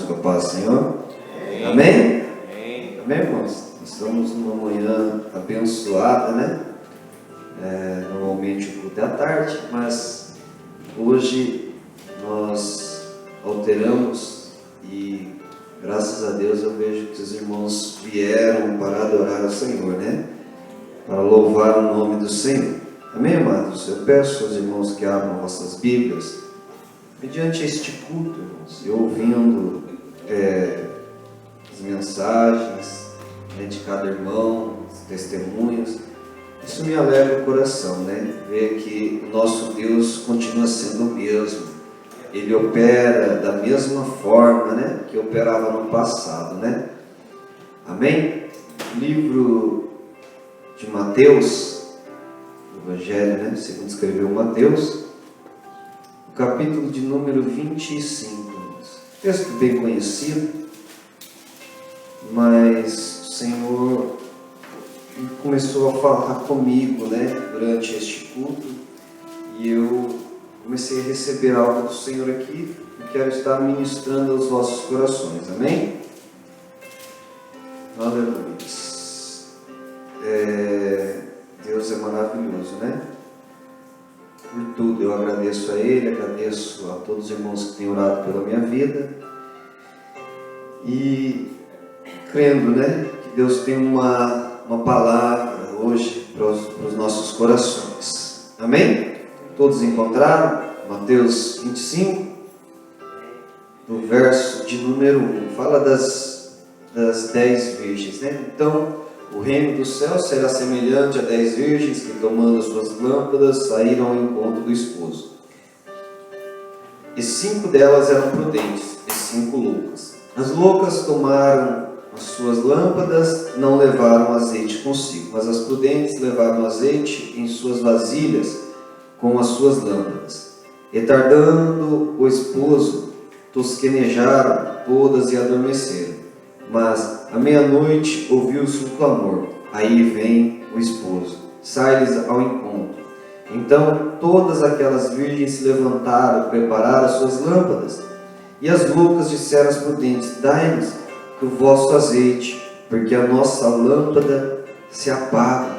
todos com a paz do Senhor? Amém? Amém, irmãos? Estamos numa manhã abençoada, né? Normalmente o culto é à tarde, mas hoje nós alteramos e graças a Deus eu vejo que os irmãos vieram para adorar o Senhor, né? Para louvar o nome do Senhor. Amém, amados? Eu peço aos irmãos que abram vossas Bíblias. Mediante este culto, irmãos, eu ouvindo as mensagens, né, de cada irmão, os testemunhos, isso me alegra o coração, né? Ver que o nosso Deus continua sendo o mesmo. Ele opera da mesma forma, né, que operava no passado, né? Amém? Livro de Mateus, o Evangelho, né, segundo escreveu Mateus, o capítulo de número 25. Texto bem conhecido, mas o Senhor começou a falar comigo, né, durante este culto, e eu comecei a receber algo do Senhor aqui, e quero estar ministrando aos vossos corações, amém? Aleluia. Deus é maravilhoso, né? Por tudo eu agradeço a Ele, agradeço a todos os irmãos que têm orado pela minha vida, e crendo, né, que Deus tem uma palavra hoje para os nossos corações, amém? Todos encontraram? Mateus 25, no verso de número 1, fala das 10 virgens, né? Então, o reino do céu será semelhante a 10 virgens que, tomando as suas lâmpadas, saíram ao encontro do esposo. E 5 delas eram prudentes, e 5 loucas. As loucas tomaram as suas lâmpadas, não levaram azeite consigo, mas as prudentes levaram azeite em suas vasilhas com as suas lâmpadas. E tardando o esposo, tosquenejaram todas e adormeceram. Mas à meia-noite ouviu-se um clamor: aí vem o esposo, sai-lhes ao encontro. Então todas aquelas virgens se levantaram, prepararam as suas lâmpadas. E as loucas disseram às prudentes: dai-nos o vosso azeite, porque a nossa lâmpada se apaga.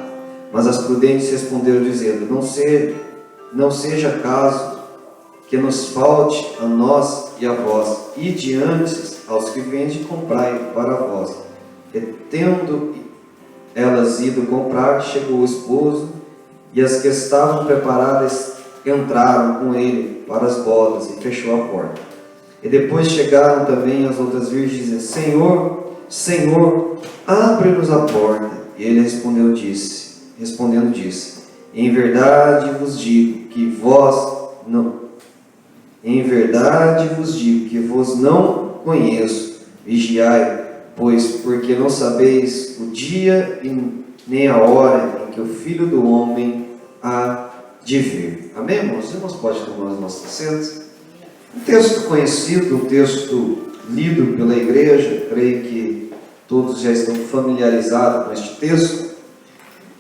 Mas as prudentes responderam, dizendo: não seja caso que nos falte a nós e a vós, ide antes aos que vendem e comprai para vós. E tendo elas ido comprar, chegou o esposo, e as que estavam preparadas entraram com ele para as bodas, e fechou a porta. E depois chegaram também as outras virgens, dizendo: Senhor, Senhor, abre-nos a porta. E ele respondendo disse: em verdade vos digo que vos não conheço. Vigiai, pois, porque não sabeis o dia e nem a hora em que o Filho do Homem há de vir. Amém, irmãos? Os irmãos podem tomar os nossos assentos. Um texto conhecido, um texto lido pela igreja, creio que todos já estão familiarizados com este texto.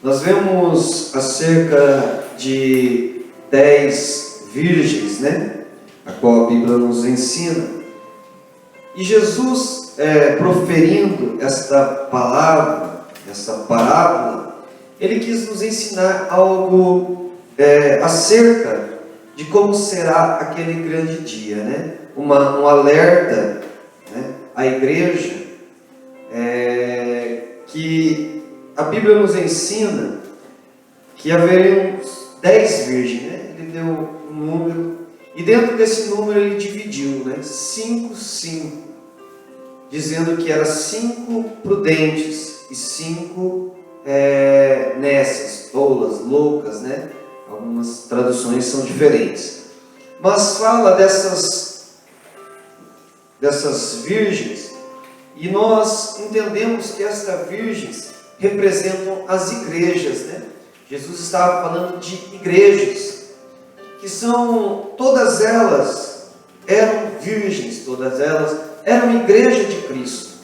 Nós vemos acerca de 10 virgens, né, a qual a Bíblia nos ensina. E Jesus, proferindo esta palavra, essa parábola, ele quis nos ensinar algo acerca de como será aquele grande dia, né? Um alerta, né, à igreja, que a Bíblia nos ensina que haveriam 10 virgens, né? Ele deu um número, e dentro desse número ele dividiu, né? 5, 5, dizendo que eram 5 prudentes e 5 nécias, tolas, loucas, né? Algumas traduções são diferentes, mas fala dessas virgens, e nós entendemos que estas virgens representam as igrejas, né? Jesus estava falando de igrejas, que são, todas elas eram virgens, todas elas eram igreja de Cristo.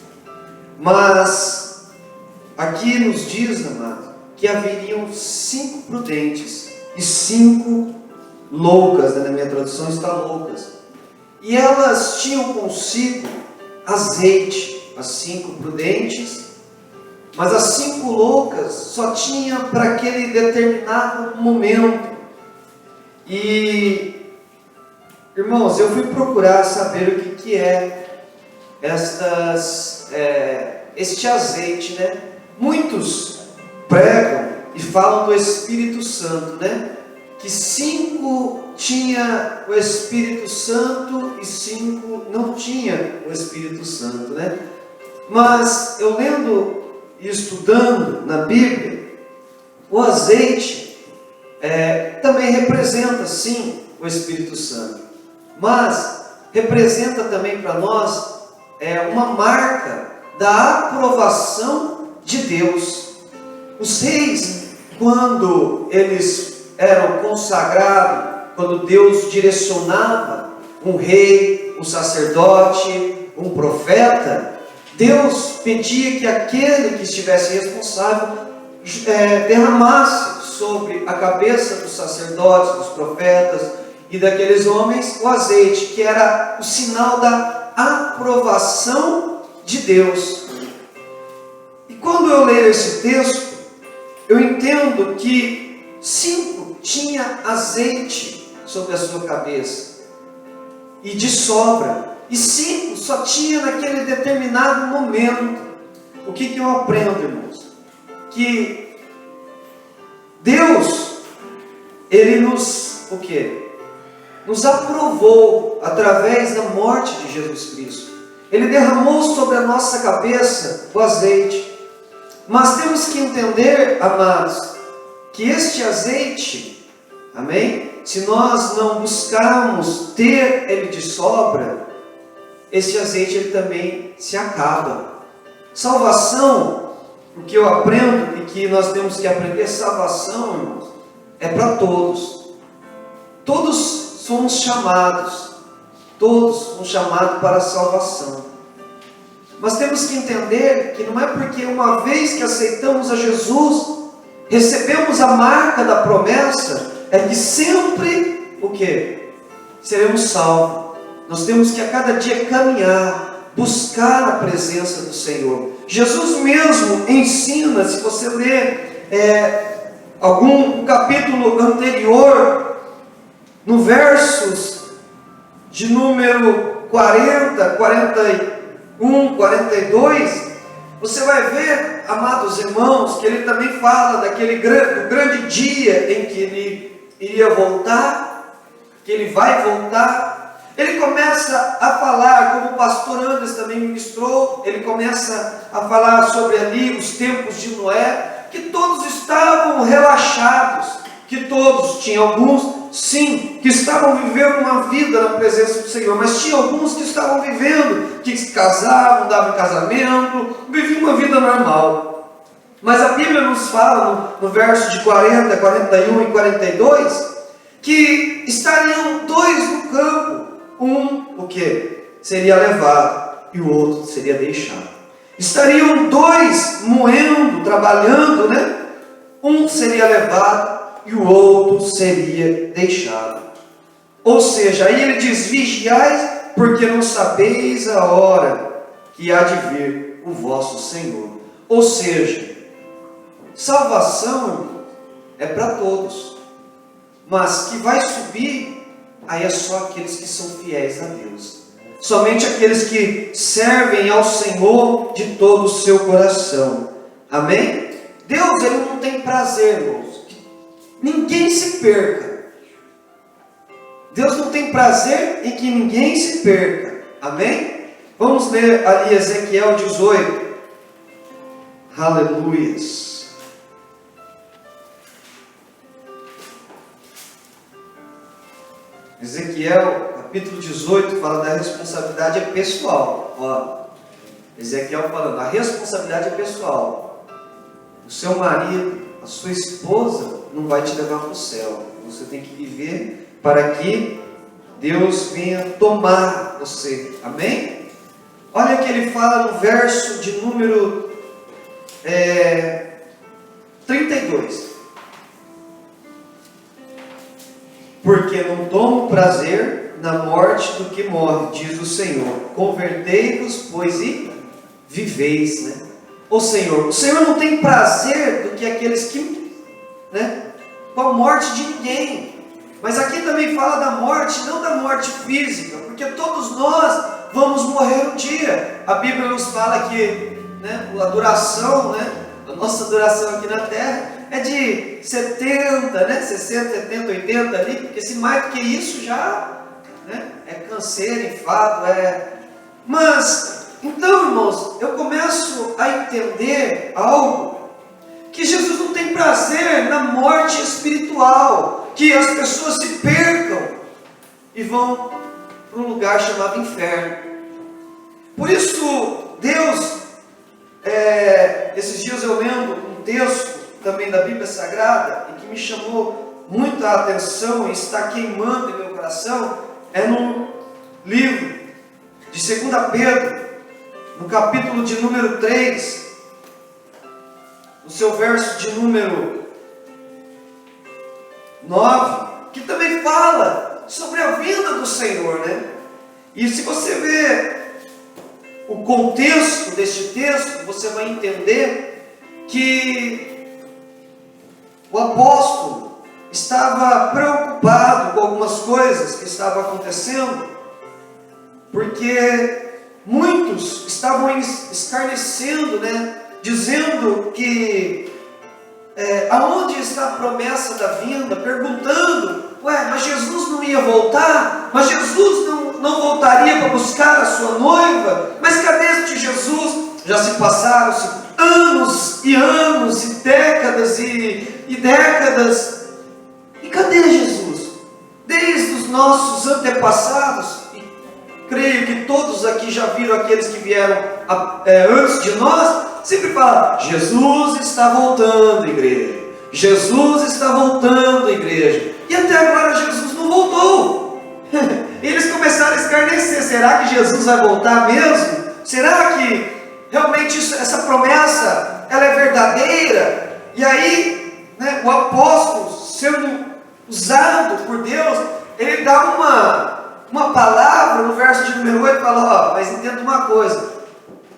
Mas aqui nos diz, amado, que haveriam 5 prudentes e 5 loucas, né? Na minha tradução está loucas, e elas tinham consigo azeite, as 5 prudentes, mas as 5 loucas só tinha para aquele determinado momento. E, irmãos, eu fui procurar saber o que é este azeite, né? Muitos pregam e falam do Espírito Santo, né? Que 5 tinha o Espírito Santo e 5 não tinha o Espírito Santo, né? Mas eu lendo e estudando na Bíblia, o azeite também representa sim o Espírito Santo, mas representa também para nós uma marca da aprovação de Deus. Os reis, quando eles eram consagrados, quando Deus direcionava um rei, um sacerdote, um profeta, Deus pedia que aquele que estivesse responsável derramasse sobre a cabeça dos sacerdotes, dos profetas e daqueles homens o azeite, que era o sinal da aprovação de Deus. E quando eu leio esse texto, eu entendo que 5 tinha azeite sobre a sua cabeça e de sobra, e 5 só tinha naquele determinado momento. O que eu aprendo, irmãos? Que Deus, Ele nos aprovou através da morte de Jesus Cristo. Ele derramou sobre a nossa cabeça o azeite. Mas temos que entender, amados, que este azeite, amém? Se nós não buscarmos ter ele de sobra, este azeite ele também se acaba. Salvação, o que eu aprendo e que nós temos que aprender, salvação, irmãos, é para todos. Todos somos chamados para a salvação. Mas temos que entender que não é porque uma vez que aceitamos a Jesus, recebemos a marca da promessa, é que sempre, seremos salvos. Nós temos que a cada dia caminhar, buscar a presença do Senhor. Jesus mesmo ensina, se você ler um capítulo anterior, no versos de número 40, 41, 42, você vai ver, amados irmãos, que ele também fala daquele grande dia em que ele iria voltar, que ele vai voltar. Ele começa a falar, como o pastor Anderson também ministrou, ele começa a falar sobre ali os tempos de Noé, que todos estavam relaxados, que todos, tinha alguns, sim, que estavam vivendo uma vida na presença do Senhor, mas tinha alguns que estavam vivendo, que se casavam, davam casamento, viviam uma vida normal. Mas a Bíblia nos fala, no verso de 40, 41 e 42, que estariam 2 no campo, seria levado e o outro seria deixado. Estariam 2 moendo, trabalhando, né? Um seria levado e o outro seria deixado. Ou seja, aí ele diz: vigiai, porque não sabeis a hora que há de vir o vosso Senhor. Ou seja, salvação é para todos, mas que vai subir, aí é só aqueles que são fiéis a Deus. Somente aqueles que servem ao Senhor de todo o seu coração. Amém? Deus, Ele não tem prazer, irmãos, que ninguém se perca. Deus não tem prazer em que ninguém se perca. Amém? Vamos ler ali Ezequiel 18. Aleluias. Ezequiel, capítulo 18, fala da responsabilidade pessoal. Ezequiel falando, a responsabilidade é pessoal. O seu marido, a sua esposa, não vai te levar para o céu. Você tem que viver para que Deus venha tomar você. Amém? Olha que ele fala no verso de número 32. Porque não tomo prazer na morte do que morre, diz o Senhor. Convertei-vos, pois, e viveis, né? O Senhor não tem prazer do que aqueles que, né, com a morte de ninguém. Mas aqui também fala da morte, não da morte física, porque todos nós vamos morrer um dia. A Bíblia nos fala que, né, a duração, né, a nossa duração aqui na terra é de 70, né, 60, 70, 80 ali, porque se mais do que isso já, né, é câncer, infarto, Mas, então, irmãos, eu começo a entender algo, que Jesus não tem prazer na morte espiritual, que as pessoas se percam e vão para um lugar chamado inferno. Por isso, Deus, esses dias eu lendo um texto também da Bíblia Sagrada, e que me chamou muito a atenção e está queimando em meu coração, é no livro de 2 Pedro, no capítulo de número 3, no seu verso de número 9, que também fala sobre a vinda do Senhor, né? E se você ver o contexto deste texto, você vai entender que o apóstolo estava preocupado com algumas coisas que estavam acontecendo, porque muitos estavam escarnecendo, né? Dizendo que aonde está a promessa da vinda, perguntando, mas Jesus não ia voltar? Mas Jesus não voltaria para buscar a sua noiva? Mas cadê este Jesus? Já se passaram-se anos e anos, e décadas e décadas, e cadê Jesus? Desde os nossos antepassados, e creio que todos aqui já viram aqueles que vieram antes de nós, sempre falam, Jesus está voltando, igreja. Jesus está voltando, igreja. E até agora Jesus não voltou. Eles começaram a escarnecer. Será que Jesus vai voltar mesmo? Será que realmente essa promessa ela é verdadeira? E aí, né, o apóstolo, sendo usado por Deus, ele dá uma palavra no verso de número 8, fala, mas entenda uma coisa,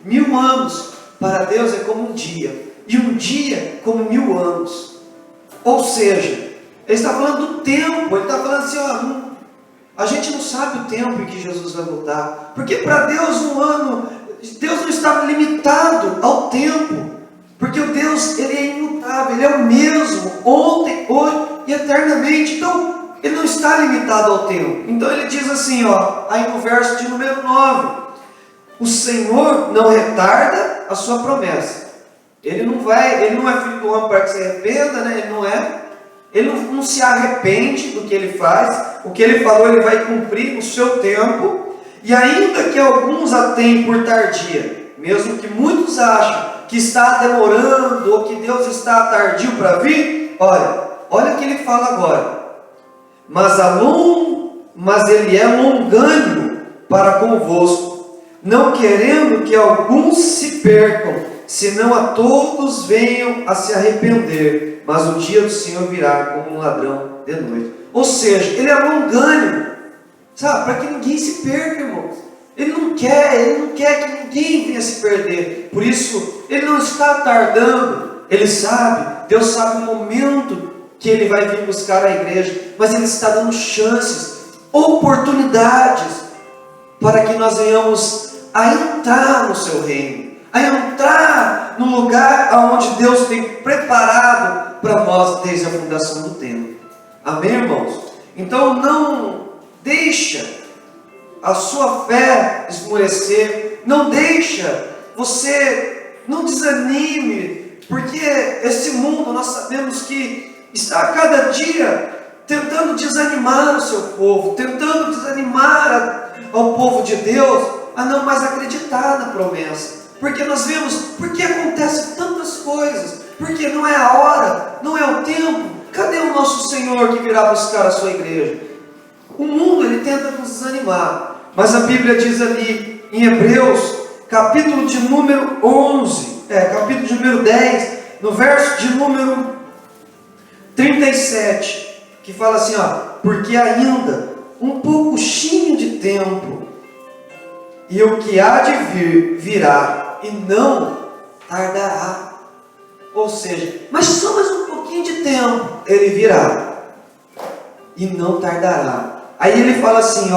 1000 anos para Deus é como um dia, e um dia como 1000 anos. Ou seja, ele está falando do tempo, ele está falando assim, a gente não sabe o tempo em que Jesus vai voltar, porque para Deus um ano, Deus não está limitado ao tempo, porque o Deus, ele é imutável, ele é o mesmo, ontem, hoje e eternamente. Então, ele não está limitado ao tempo. Então ele diz assim, aí no verso de número 9, o Senhor não retarda a sua promessa. Ele não é filho do homem para que se arrependa, né? Ele não se arrepende do que ele faz. O que ele falou, ele vai cumprir no seu tempo. E ainda que alguns a tenham por tardia, mesmo que muitos acham que está demorando, ou que Deus está tardio para vir, olha o que ele fala agora. Mas ele é longânimo para convosco, não querendo que alguns se percam, senão a todos venham a se arrepender. Mas o dia do Senhor virá como um ladrão de noite. Ou seja, ele é longânimo, sabe, para que ninguém se perca, irmãos. Ele não quer que ninguém venha se perder. Por isso, ele não está tardando. Ele sabe, Deus sabe o momento que ele vai vir buscar a igreja, mas ele está dando chances, oportunidades, para que nós venhamos a entrar no seu reino, a entrar no lugar onde Deus tem preparado para nós desde a fundação do tempo. Amém, irmãos? Então não deixa a sua fé esmorecer, não deixa não desanime, porque esse mundo, nós sabemos que está a cada dia tentando desanimar o seu povo, tentando desanimar ao povo de Deus a não mais acreditar na promessa, porque nós vemos, porque acontecem tantas coisas, porque não é a hora, não é o tempo. Cadê o nosso Senhor que virá buscar a sua igreja? O mundo, ele tenta nos desanimar, mas a Bíblia diz ali em Hebreus, capítulo de número 11, capítulo de número 10, no verso de número 37, que fala assim, porque ainda um pouquinho de tempo, e o que há de vir, virá, e não tardará. Ou seja, mas só mais um pouquinho de tempo, ele virá, e não tardará. Aí ele fala assim,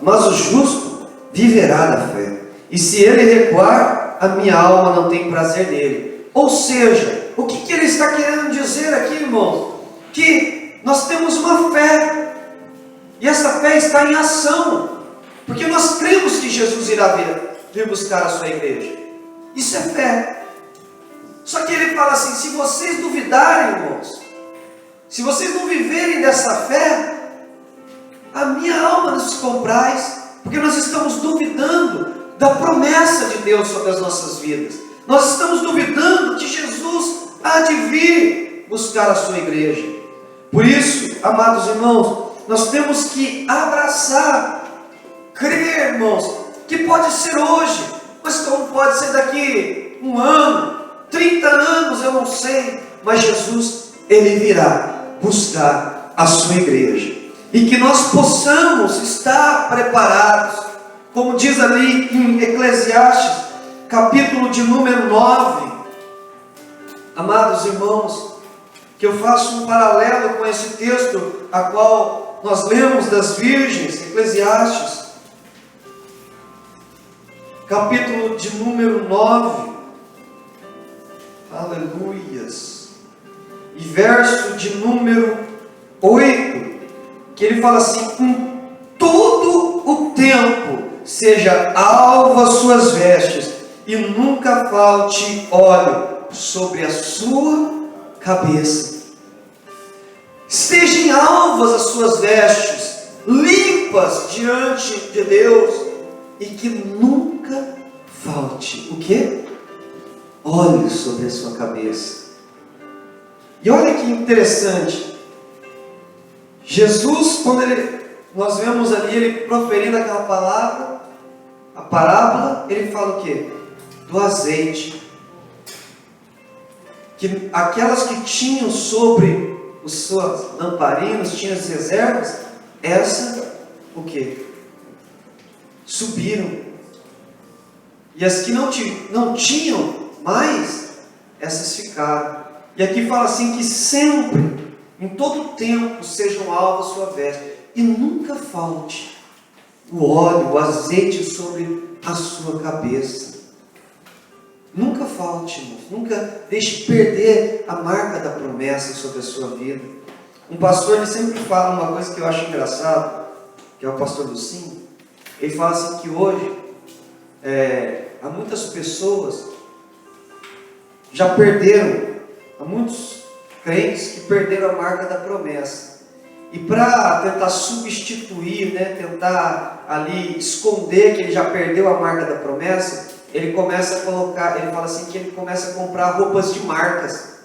mas o justo viverá da fé, e se ele recuar, a minha alma não tem prazer nele. Ou seja, o que ele está querendo dizer aqui, irmãos? Que nós temos uma fé, e essa fé está em ação, porque nós cremos que Jesus irá vir buscar a sua igreja. Isso é fé. Só que ele fala assim, se vocês duvidarem, irmãos, se vocês não viverem dessa fé, a minha alma não se compraz, porque nós estamos duvidando da promessa de Deus sobre as nossas vidas. Nós estamos duvidando que Jesus há de vir buscar a sua igreja. Por isso, amados irmãos, nós temos que abraçar, crer, irmãos, que pode ser hoje, mas como pode ser daqui 1 ano, 30 anos, eu não sei, mas Jesus, ele virá buscar a sua igreja, e que nós possamos estar preparados, como diz ali em Eclesiastes, capítulo de número 9, amados irmãos, que eu faço um paralelo com esse texto, a qual nós lemos das virgens, Eclesiastes, capítulo de número 9, aleluias, e verso de número 8, que ele fala assim, em todo o tempo, seja alva suas vestes, e nunca falte óleo sobre a sua cabeça. Estejam alvas as suas vestes, limpas diante de Deus, e que nunca falte o quê? Óleo sobre a sua cabeça. E olha que interessante, Jesus, quando nós vemos ali ele proferindo aquela palavra, a parábola, ele fala o quê? Do azeite, que aquelas que tinham sobre os seus lamparinos, tinham as reservas, essa, o quê? Subiram, e as que não tinham mais, essas ficaram. E aqui fala assim, que sempre, em todo tempo, sejam alvas sua veste, e nunca falte o óleo, o azeite sobre a sua cabeça. Nunca falte, irmãos. Nunca deixe perder a marca da promessa sobre a sua vida. Um pastor, ele sempre fala uma coisa que eu acho engraçado, que é o pastor Lucinho. Ele fala assim que hoje há muitas pessoas já perderam, há muitos crentes que perderam a marca da promessa. E para tentar substituir, tentar ali esconder que ele já perdeu a marca da promessa, ele começa a colocar, ele fala assim que ele começa a comprar roupas de marcas.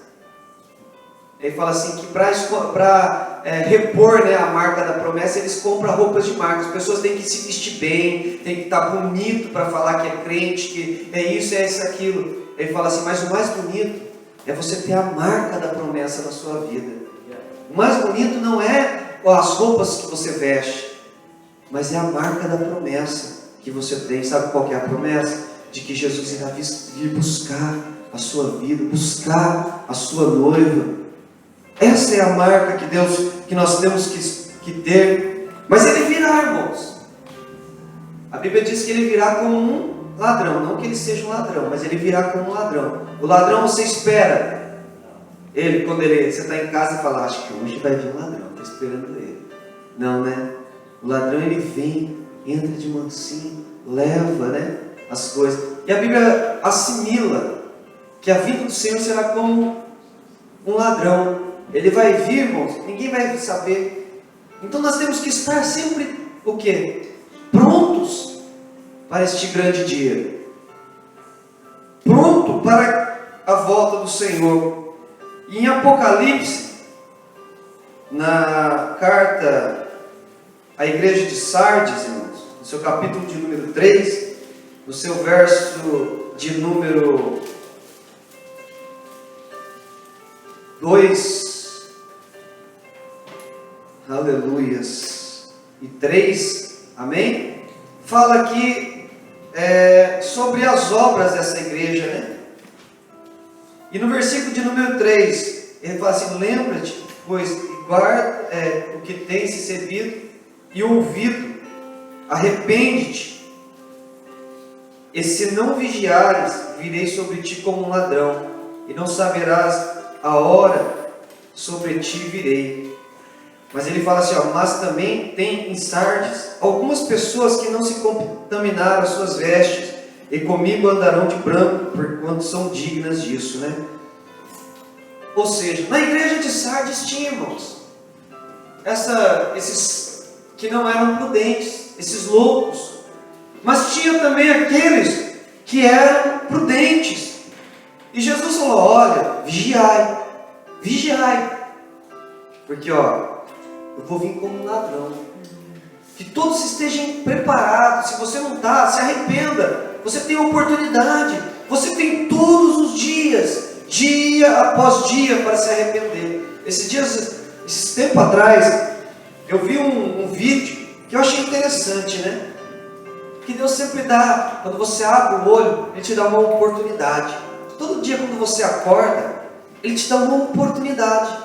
Ele fala assim que para repor a marca da promessa, eles compram roupas de marcas. As pessoas têm que se vestir bem, tem que estar bonito para falar que é crente, que é isso, é isso, aquilo. Ele fala assim, mas o mais bonito é você ter a marca da promessa na sua vida. O mais bonito não é as roupas que você veste, mas é a marca da promessa que você tem. Sabe qual que é a promessa? De que Jesus irá vir buscar a sua vida, buscar a sua noiva. Essa é a marca que nós temos que ter. Mas ele virá, irmãos. A Bíblia diz que ele virá como um ladrão. Não que ele seja um ladrão, mas ele virá como um ladrão. O ladrão, você espera ele, quando você está em casa e fala, acho que hoje vai vir um ladrão, estou esperando ele. Não, né? O ladrão, ele vem, entra de mansinho, leva, as coisas. E a Bíblia assimila que a vinda do Senhor será como um ladrão. Ele vai vir, irmãos, ninguém vai saber. Então nós temos que estar sempre, o quê? Prontos para este grande dia. Pronto para a volta do Senhor. E em Apocalipse, na carta à igreja de Sardes, irmãos, no seu capítulo de número 3, no seu verso de número 2, aleluias, 3, amém? Fala aqui sobre as obras dessa igreja, né? E no versículo de número 3, ele fala assim: lembra-te, pois, e guarda o que tens recebido e ouvido, arrepende-te, e se não vigiares, virei sobre ti como um ladrão, e não saberás a hora sobre ti virei. Mas ele fala assim, mas também tem em Sardes algumas pessoas que não se contaminaram as suas vestes, e comigo andarão de branco, porquanto são dignas disso, né? Ou seja, na igreja de Sardes tinha, irmãos, esses que não eram prudentes, esses loucos, mas tinha também aqueles que eram prudentes. E Jesus falou: olha, vigiai, vigiai, porque eu vou vir como um ladrão. Que todos estejam preparados. Se você não está, se arrependa. Você tem oportunidade. Você tem todos os dias, dia após dia, para se arrepender. Esses tempos atrás, eu vi um vídeo que eu achei interessante, né? Que Deus sempre dá, quando você abre o olho, Ele te dá uma oportunidade. Todo dia quando você acorda, Ele te dá uma oportunidade.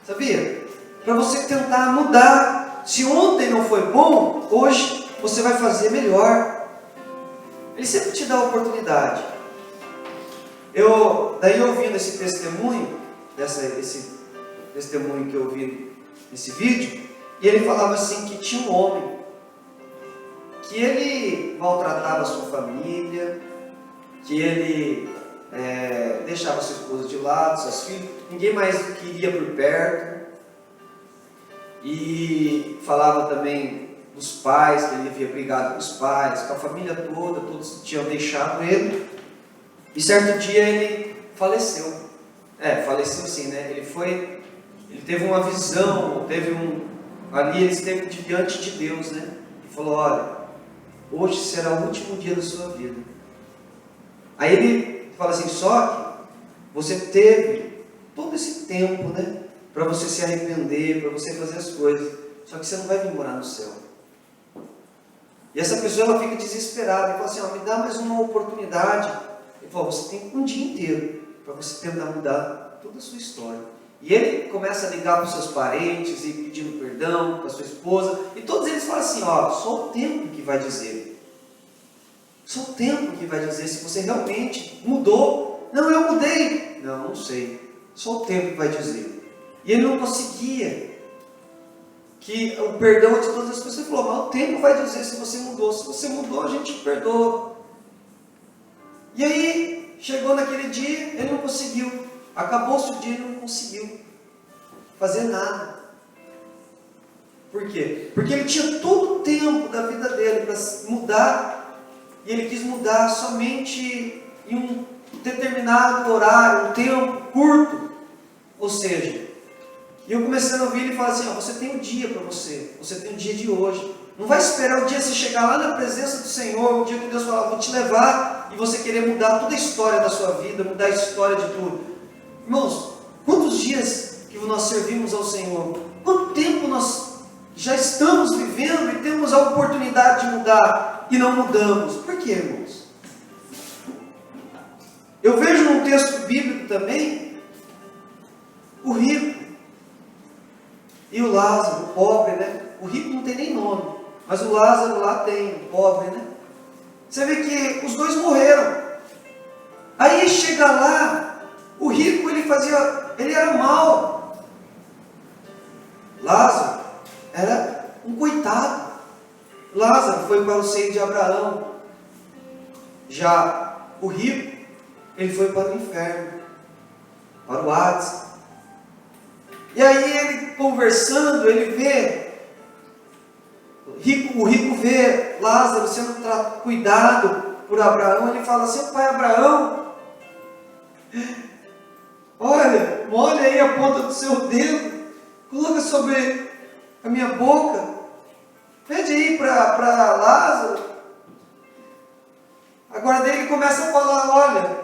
Sabia? Para você tentar mudar. Se ontem não foi bom, hoje você vai fazer melhor. Ele sempre te dá a oportunidade. Daí ouvindo esse testemunho, esse testemunho que eu vi nesse vídeo, e ele falava assim que tinha um homem que ele maltratava a sua família, que ele deixava sua esposa de lado, seus filhos, ninguém mais queria por perto, e falava também dos pais, que ele havia brigado com os pais, com a família toda, todos tinham deixado ele, e certo dia ele faleceu. Faleceu assim, né? Ele teve uma visão, ali ele esteve diante de Deus, né? E falou: olha, hoje será o último dia da sua vida. Aí ele fala assim: só que você teve todo esse tempo, né? Para você se arrepender, para você fazer as coisas. Só que você não vai vir morar no céu. E essa pessoa, ela fica desesperada. Ele fala assim: me dá mais uma oportunidade. Ele falou: você tem um dia inteiro para você tentar mudar toda a sua história. E ele começa a ligar para os seus parentes e pedindo perdão para a sua esposa. E todos eles falam assim: só o tempo que vai dizer. Só o tempo que vai dizer se você realmente mudou. Não, eu mudei. Não sei. Só o tempo que vai dizer. E ele não conseguia que o perdão de todas as pessoas. Ele falou: mas o tempo vai dizer se você mudou. Se você mudou, a gente perdoa. E aí, chegou naquele dia, ele não conseguiu. Acabou-se o dia, ele não conseguiu fazer nada. Por quê? Porque ele tinha todo o tempo da vida dele para mudar, e ele quis mudar somente em um determinado horário, um tempo curto. Ou seja, e eu comecei a ouvir ele falar assim: você tem um dia para você tem o dia de hoje. Não vai esperar o dia você chegar lá na presença do Senhor, o dia que Deus falar: vou te levar, e você querer mudar toda a história da sua vida, mudar a história de tudo. Irmãos, quantos dias que nós servimos ao Senhor? Quanto tempo nós já estamos vivendo e temos a oportunidade de mudar e não mudamos? Por quê, irmãos? Eu vejo num texto bíblico também o rico e o Lázaro, o pobre, né? O rico não tem nem nome, mas o Lázaro lá tem, o pobre, né? Você vê que os dois morreram. Aí chega lá, o rico ele era mau. Lázaro era um coitado. Lázaro foi para o seio de Abraão. Já o rico, ele foi para o inferno, para o Hades. E aí ele conversando, ele vê, o rico vê Lázaro sendo cuidado por Abraão. Ele fala assim: pai Abraão, olha, molha aí a ponta do seu dedo, coloca sobre a minha boca, pede aí para Lázaro. Agora daí ele começa a falar: olha,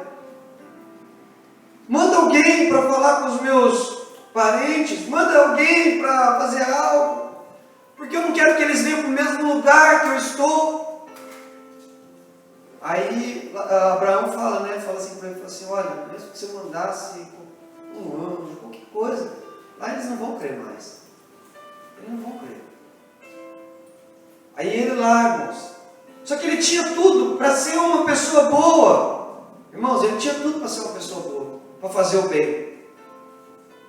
manda alguém para falar com os meus parentes, manda alguém para fazer algo. porque eu não quero que eles venham para o mesmo lugar que eu estou. Aí Abraão fala, né? Fala assim para ele, fala assim, olha, mesmo que você mandasse um anjo, qualquer coisa, lá eles não vão crer mais. Eles não vão crer. Aí ele lá, irmãos. Só que ele tinha tudo para ser uma pessoa boa. Irmãos, ele tinha tudo para ser uma pessoa boa, para fazer o bem.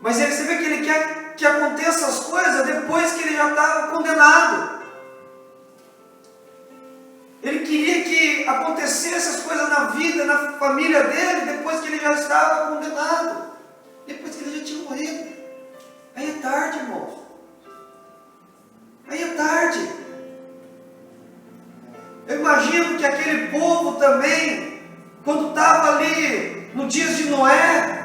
Mas você vê que ele quer que aconteça as coisas depois que ele já estava condenado. Ele queria que acontecesse as coisas na vida, na família dele, depois que ele já estava condenado. Depois que ele já tinha morrido. Aí é tarde, irmãos. Aí é tarde. Eu imagino que aquele povo também, quando estava ali no dias de Noé,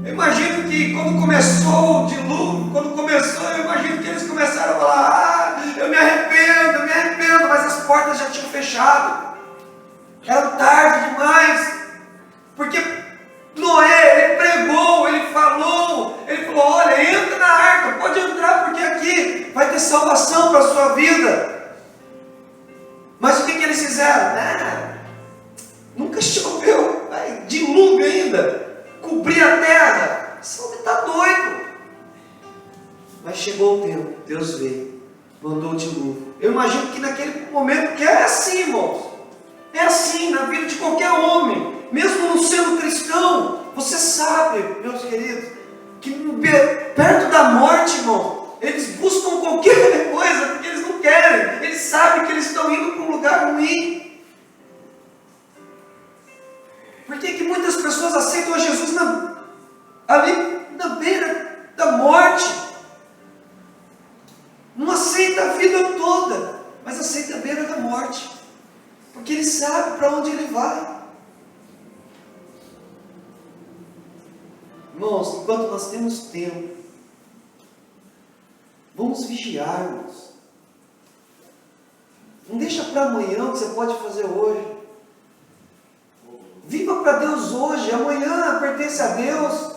eu imagino que quando começou o dilúvio, eu imagino que eles começaram a falar, eu me arrependo, mas as portas já tinham fechado. Era tarde demais, porque Noé, ele pregou, ele falou, olha, entra na arca, pode entrar, porque aqui vai ter salvação para a sua vida. Mas o que eles fizeram? Nunca choveu, dilúvio ainda, cobrir a terra, esse homem está doido. Mas chegou o tempo, Deus veio, mandou o dilúvio. Eu imagino que naquele momento, que é assim, irmãos, é assim na vida de qualquer homem, mesmo não sendo cristão. Você sabe, meus queridos, que perto da morte, irmão, eles buscam qualquer coisa, porque eles não querem, eles sabem que eles estão indo para um lugar ruim. Por que muitas pessoas aceitam a Jesus ali na beira da morte? Não aceita a vida toda, mas aceita a beira da morte, porque ele sabe para onde ele vai. Irmãos, enquanto nós temos tempo, vamos vigiar, irmãos. Não deixa para amanhã o que você pode fazer hoje. Viva para Deus hoje. Amanhã pertence a Deus.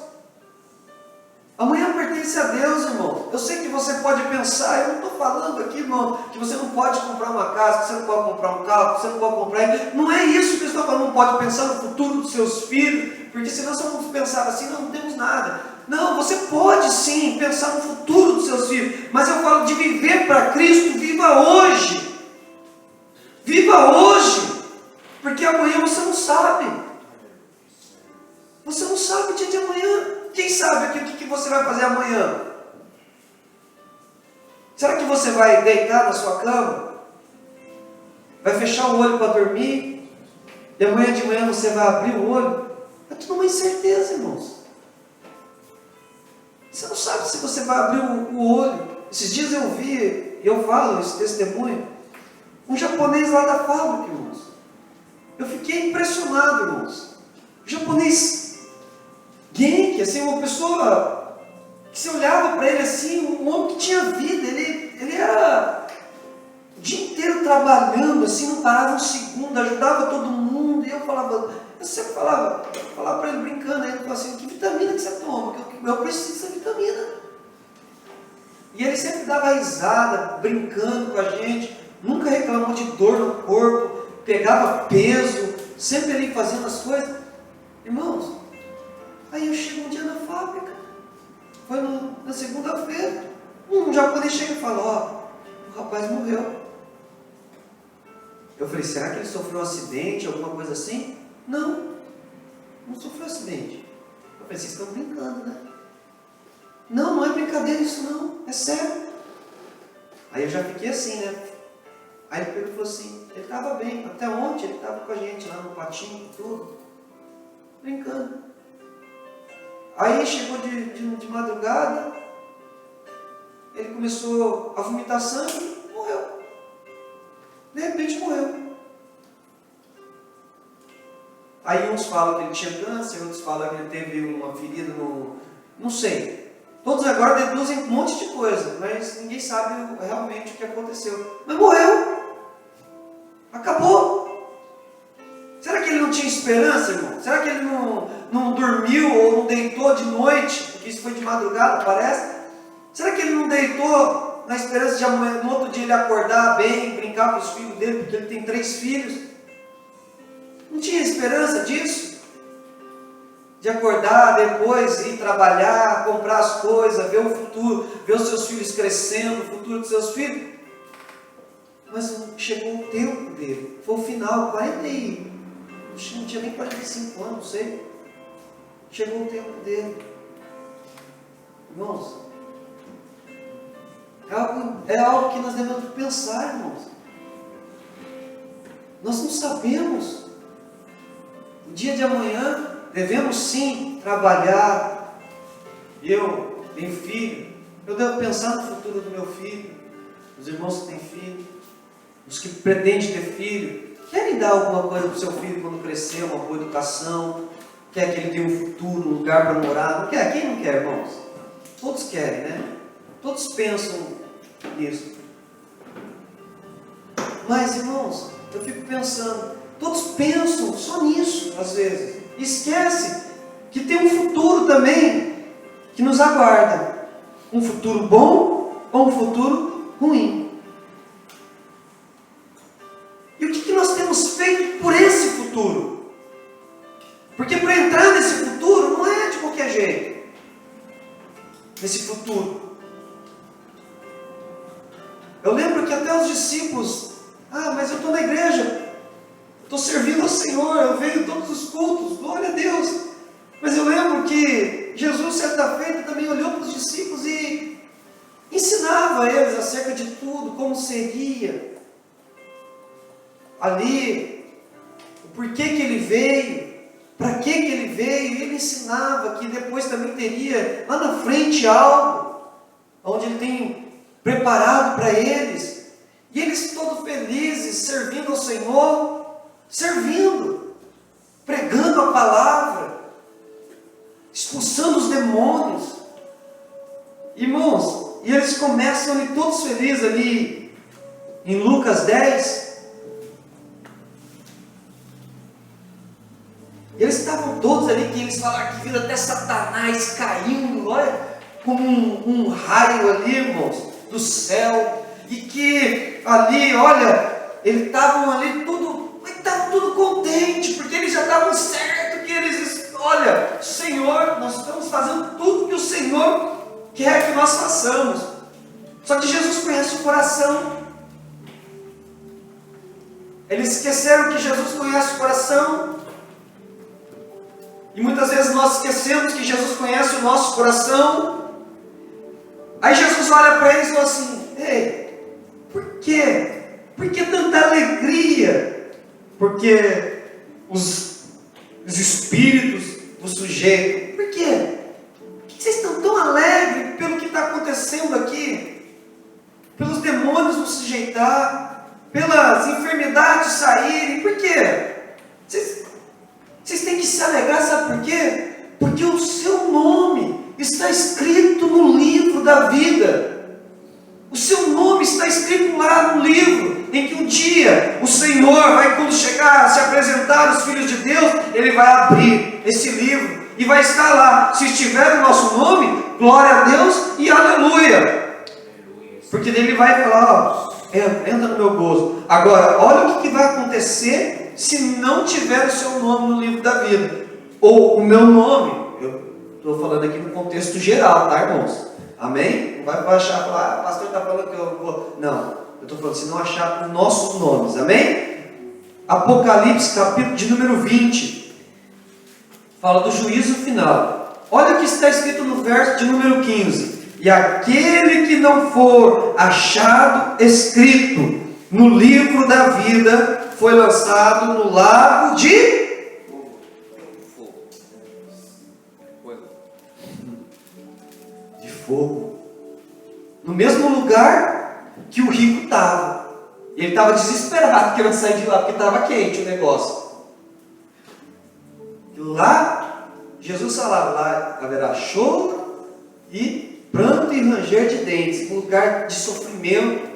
Amanhã pertence a Deus, irmão. Eu sei que você pode pensar, eu não estou falando aqui, irmão, que você não pode comprar uma casa, que você não pode comprar um carro, que você não pode comprar. Não é isso que eu estou falando. Não pode pensar no futuro dos seus filhos, porque senão se vamos pensar assim, não temos nada. Não, você pode sim pensar no futuro dos seus filhos, mas eu falo de viver para Cristo. Viva hoje. Viva hoje, porque amanhã você não sabe. Você não sabe o dia de amanhã. Quem sabe o que você vai fazer amanhã? Será que você vai deitar na sua cama? Vai fechar o olho para dormir? E amanhã de manhã você vai abrir o olho? É tudo uma incerteza, irmãos. Você não sabe se você vai abrir o olho. Esses dias eu vi, e eu falo esse testemunho, um japonês lá da fábrica, irmãos. Eu fiquei impressionado, irmãos. O japonês Genki, assim, uma pessoa que você olhava para ele assim, um homem que tinha vida, ele era o dia inteiro trabalhando, assim, não parava um segundo, ajudava todo mundo, e eu sempre falava para ele brincando, ele falava assim, que vitamina que você toma? Eu preciso dessa vitamina. E ele sempre dava risada, brincando com a gente, nunca reclamou de dor no corpo, pegava peso, sempre ali fazendo as coisas. Irmãos, aí eu chego um dia na fábrica, foi na segunda-feira, um japonês chega e fala, o rapaz morreu. Eu falei, será que ele sofreu um acidente, alguma coisa assim? Não sofreu acidente. Eu falei, vocês estão brincando, né? Não é brincadeira isso não, é sério. Aí eu já fiquei assim, né? Aí ele falou assim, ele estava bem, até ontem ele estava com a gente lá no patinho, tudo, brincando. Aí chegou de madrugada, ele começou a vomitar sangue e morreu. De repente morreu. Aí uns falam que ele tinha câncer, outros falam que ele teve uma ferida no... Não sei. Todos agora deduzem um monte de coisa, mas ninguém sabe realmente o que aconteceu. Mas morreu. Acabou. Será que ele não tinha esperança, irmão? Será que ele não dormiu ou não deitou de noite? Porque isso foi de madrugada, parece. Será que ele não deitou na esperança de amanhã, no outro dia ele acordar bem, brincar com os filhos dele, porque ele tem 3 filhos. Não tinha esperança disso? De acordar depois, ir trabalhar, comprar as coisas, ver o futuro, ver os seus filhos crescendo, o futuro dos seus filhos. Mas chegou o tempo dele, foi o final, 40 e... não tinha nem 45 anos, não sei. Chegou o tempo dele. Irmãos, é algo que nós devemos pensar, irmãos. Nós não sabemos. No dia de amanhã, devemos sim trabalhar. Eu tenho filho, eu devo pensar no futuro do meu filho. Os irmãos que têm filho, os que pretendem ter filho, querem dar alguma coisa para o seu filho quando crescer, uma boa educação, quer que ele tenha um futuro, um lugar para morar. Não quer? Quem não quer, irmãos? Todos querem, né? Todos pensam nisso. Mas, irmãos, eu fico pensando, todos pensam só nisso, às vezes. Esquece que tem um futuro também que nos aguarda. Um futuro bom ou um futuro ruim. E o que nós temos feito por esse futuro? Porque para entrar nesse futuro não é de qualquer jeito. Nesse futuro. Eu lembro que até os discípulos, mas eu estou na igreja, estou servindo ao Senhor, eu venho todos os cultos, glória a Deus. Mas eu lembro que Jesus, certa feita, também olhou para os discípulos e ensinava a eles acerca de tudo, como seria ali, o porquê que ele veio, para que ele veio. Ele ensinava que depois também teria lá na frente algo, onde ele tem preparado para eles. E eles todos felizes, servindo ao Senhor, servindo, pregando a palavra, expulsando os demônios. Irmãos, e eles começam ali todos felizes ali em Lucas 10. Eles estavam todos ali, que eles falaram que viram até Satanás caindo, olha, como um raio ali, irmãos, do céu. E que ali, olha, eles estavam ali tudo contente, porque eles já estavam certos que eles, olha, Senhor, nós estamos fazendo tudo que o Senhor quer que nós façamos. Só que Jesus conhece o coração. Eles esqueceram que Jesus conhece o coração. E muitas vezes nós esquecemos que Jesus conhece o nosso coração. Aí Jesus olha para eles e fala assim: ei, por quê? Por que tanta alegria? Porque os espíritos vos sujeitam. Por quê? Por que vocês estão tão alegres pelo que está acontecendo aqui? Pelos demônios vos sujeitar, pelas enfermidades saírem. Por quê? Vocês têm que se alegrar, sabe por quê? Porque o seu nome está escrito no livro da vida. O seu nome está escrito lá no livro, em que um dia o Senhor vai, quando chegar a se apresentar aos filhos de Deus, Ele vai abrir esse livro e vai estar lá. Se estiver o nosso nome, glória a Deus e aleluia. Porque Ele vai falar: entra no meu gozo. Agora, olha o que vai acontecer se não tiver o seu nome no livro da vida, ou o meu nome. Eu estou falando aqui no contexto geral, tá, irmãos? Amém? Não vai achar, falar: o pastor está falando que eu vou. Não, eu estou falando, se não achar os nossos nomes, amém? Apocalipse, capítulo de número 20, fala do juízo final. Olha o que está escrito no verso de número 15: e aquele que não for achado escrito no livro da vida foi lançado no lago de fogo, no mesmo lugar que o rico estava. Ele estava desesperado querendo sair de lá, porque estava quente o negócio. Lá, Jesus falava: lá haverá choro e pranto e ranger de dentes, um lugar de sofrimento.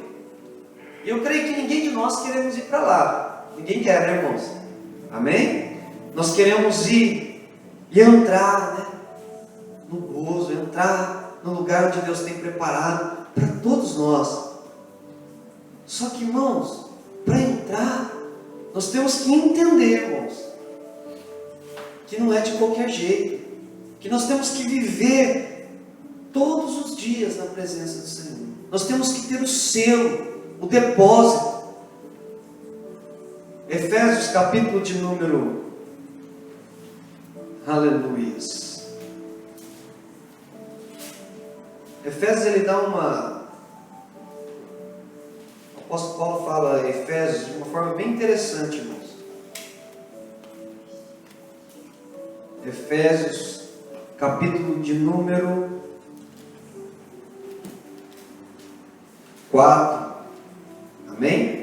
E eu creio que ninguém de nós queremos ir para lá. Ninguém quer, né, irmãos? Amém? Nós queremos ir e entrar, né, no gozo, entrar no lugar onde Deus tem preparado para todos nós. Só que, irmãos, para entrar, nós temos que entender, irmãos, que não é de qualquer jeito, que nós temos que viver todos os dias na presença do Senhor. Nós temos que ter o selo, o depósito. Efésios capítulo de número, aleluias. Efésios, ele dá uma, o apóstolo Paulo fala Efésios de uma forma bem interessante, irmãos. Efésios capítulo de número 4, amém?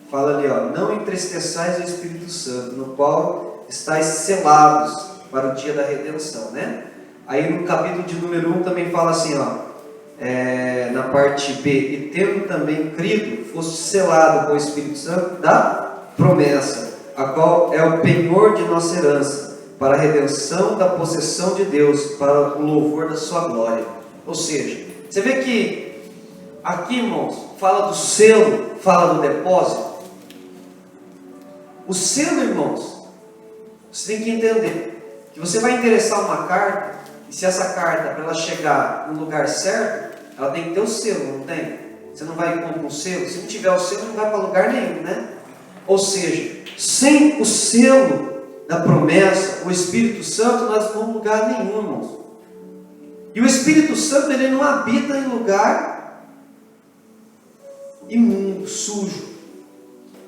Fala ali, ó, não entristeçais o Espírito Santo, no qual estáis selados para o dia da redenção, né? Aí no capítulo de número 1 também fala assim, ó, na parte B, e tendo também crido, foste selado com o Espírito Santo da promessa, a qual é o penhor de nossa herança, para a redenção da possessão de Deus, para o louvor da sua glória. Ou seja, você vê que aqui, irmãos, fala do selo, fala do depósito. O selo, irmãos, você tem que entender que você vai endereçar uma carta, e se essa carta, para ela chegar no lugar certo, ela tem que ter o selo, não tem? Você não vai comprar um selo, se não tiver o selo, não vai para lugar nenhum, né? Ou seja, sem o selo da promessa, o Espírito Santo, nós não vamos em lugar nenhum, irmãos. E o Espírito Santo, ele não habita em lugar imundo, sujo.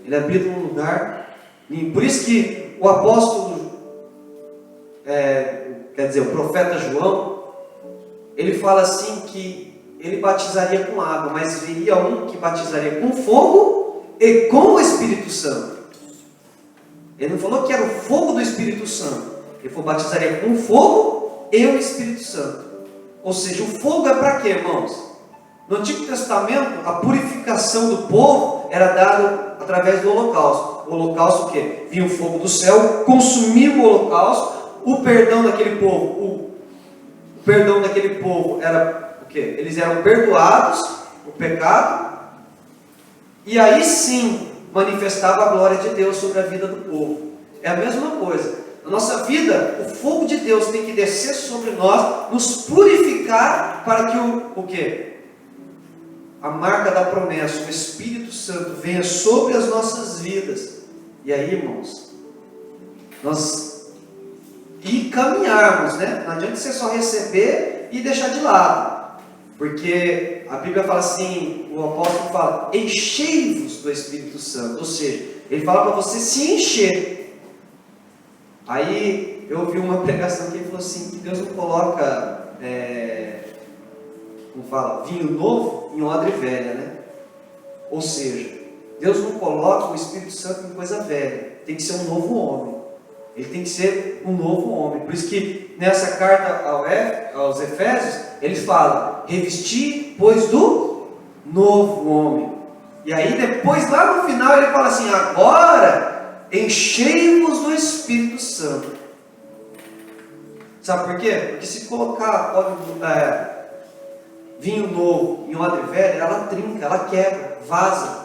Ele habita em um lugar limpo. Por isso que o apóstolo, quer dizer, o profeta João, ele fala assim que ele batizaria com água, mas viria um que batizaria com fogo e com o Espírito Santo. Ele não falou que era o fogo do Espírito Santo. Ele falou que batizaria com fogo e o Espírito Santo. Ou seja, o fogo é para quê, irmãos? No Antigo Testamento, a purificação do povo era dada através do holocausto. O holocausto o quê? Vinha o fogo do céu, consumia o holocausto, o perdão daquele povo, o perdão daquele povo era o quê? Eles eram perdoados, o pecado, e aí sim manifestava a glória de Deus sobre a vida do povo. É a mesma coisa. Na nossa vida, o fogo de Deus tem que descer sobre nós, nos purificar para que o quê? A marca da promessa, o Espírito Santo venha sobre as nossas vidas. E aí, irmãos, nós caminharmos, né? Não adianta você só receber e deixar de lado. Porque a Bíblia fala assim, o apóstolo fala, enchei-vos do Espírito Santo. Ou seja, ele fala para você se encher. Aí eu ouvi uma pregação que ele falou assim, que Deus não coloca, como fala, vinho novo em odre velha, né? Ou seja, Deus não coloca o Espírito Santo em coisa velha. Tem que ser um novo homem. Ele tem que ser um novo homem. Por isso que nessa carta aos Efésios, ele fala, revestir, pois, do novo homem. E aí depois, lá no final, ele fala assim, agora, enchei-vos do Espírito Santo. Sabe por quê? Porque se colocar vinho novo em odre velho, ela trinca, ela quebra, vaza.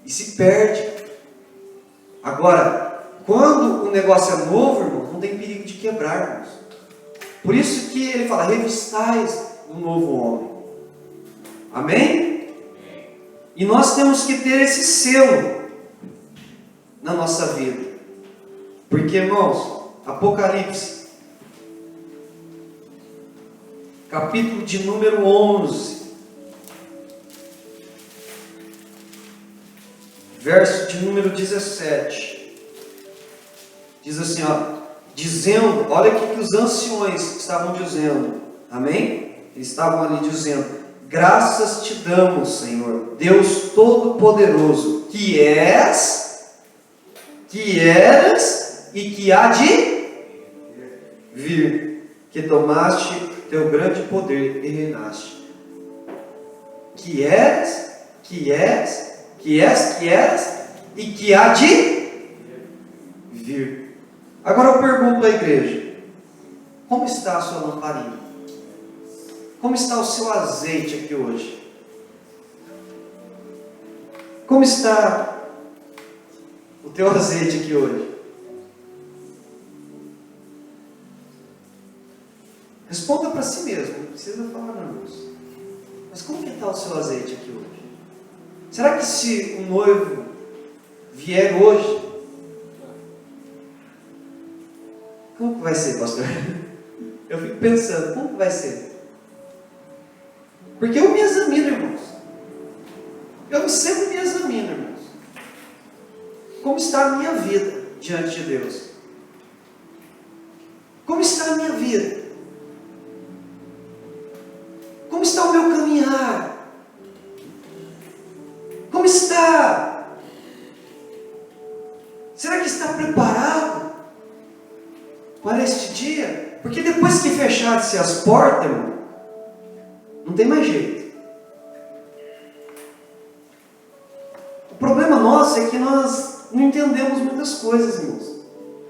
E se perde. Agora, quando o negócio é novo, irmãos, não tem perigo de quebrar, irmãos. Por isso que ele fala, revistais o novo homem. Amém? E nós temos que ter esse selo na nossa vida. Porque, irmãos, Apocalipse, capítulo de número 11, verso de número 17, diz assim, ó, dizendo, olha o que os anciões estavam dizendo, amém? Eles estavam ali dizendo, graças te damos, Senhor, Deus Todo-Poderoso, que eras e que há de vir, que tomaste teu grande poder e reinaste. Que eras e que há de vir. Agora eu pergunto à igreja, como está a sua lamparina? Como está o seu azeite aqui hoje? Como está o teu azeite aqui hoje? Responda para si mesmo, não precisa falar não, irmãos. Mas como que está o seu azeite aqui hoje? Será que se um noivo vier hoje, como que vai ser, pastor? Eu fico pensando, como que vai ser? Porque eu me examino, irmãos. Eu sempre me examino, irmãos. Como está a minha vida diante de Deus? Como está a minha vida? Como está o meu caminhar? Como está? Será que está preparado para este dia? Porque depois que fecharam-se as portas, irmão, não tem mais jeito. O problema nosso é que nós não entendemos muitas coisas, irmãos.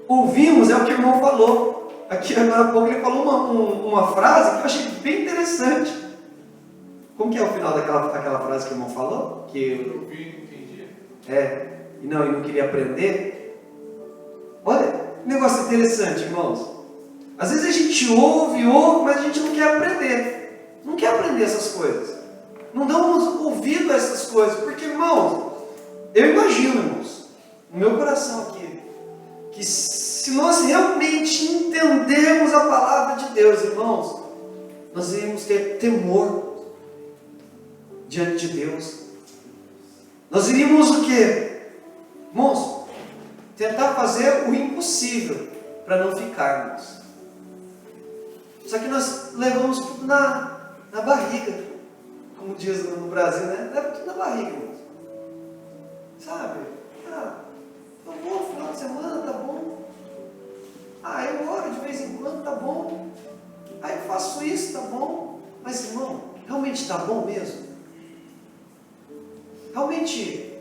Ouvimos, é o que o irmão falou. Aqui agora há pouco ele falou uma frase que eu achei bem interessante. Como que é o final daquela frase que o irmão falou? Que eu vi, não entendi. E não queria aprender. Olha, que negócio interessante, irmãos. Às vezes a gente ouve, mas a gente não quer aprender. Não quer aprender essas coisas. Não damos ouvido a essas coisas. Porque, irmãos, eu imagino, irmãos, no meu coração aqui, que se nós realmente entendermos a palavra de Deus, irmãos, nós iremos ter temor diante de Deus. Nós iríamos o quê? Irmãos, tentar fazer o impossível para não ficarmos. Só que nós levamos tudo na barriga, como diz no Brasil, né? Leva tudo na barriga, irmãos. Sabe? Tá bom, final de semana, tá bom. Eu oro de vez em quando, tá bom. Eu faço isso, tá bom. Mas, irmão, realmente tá bom mesmo? Realmente,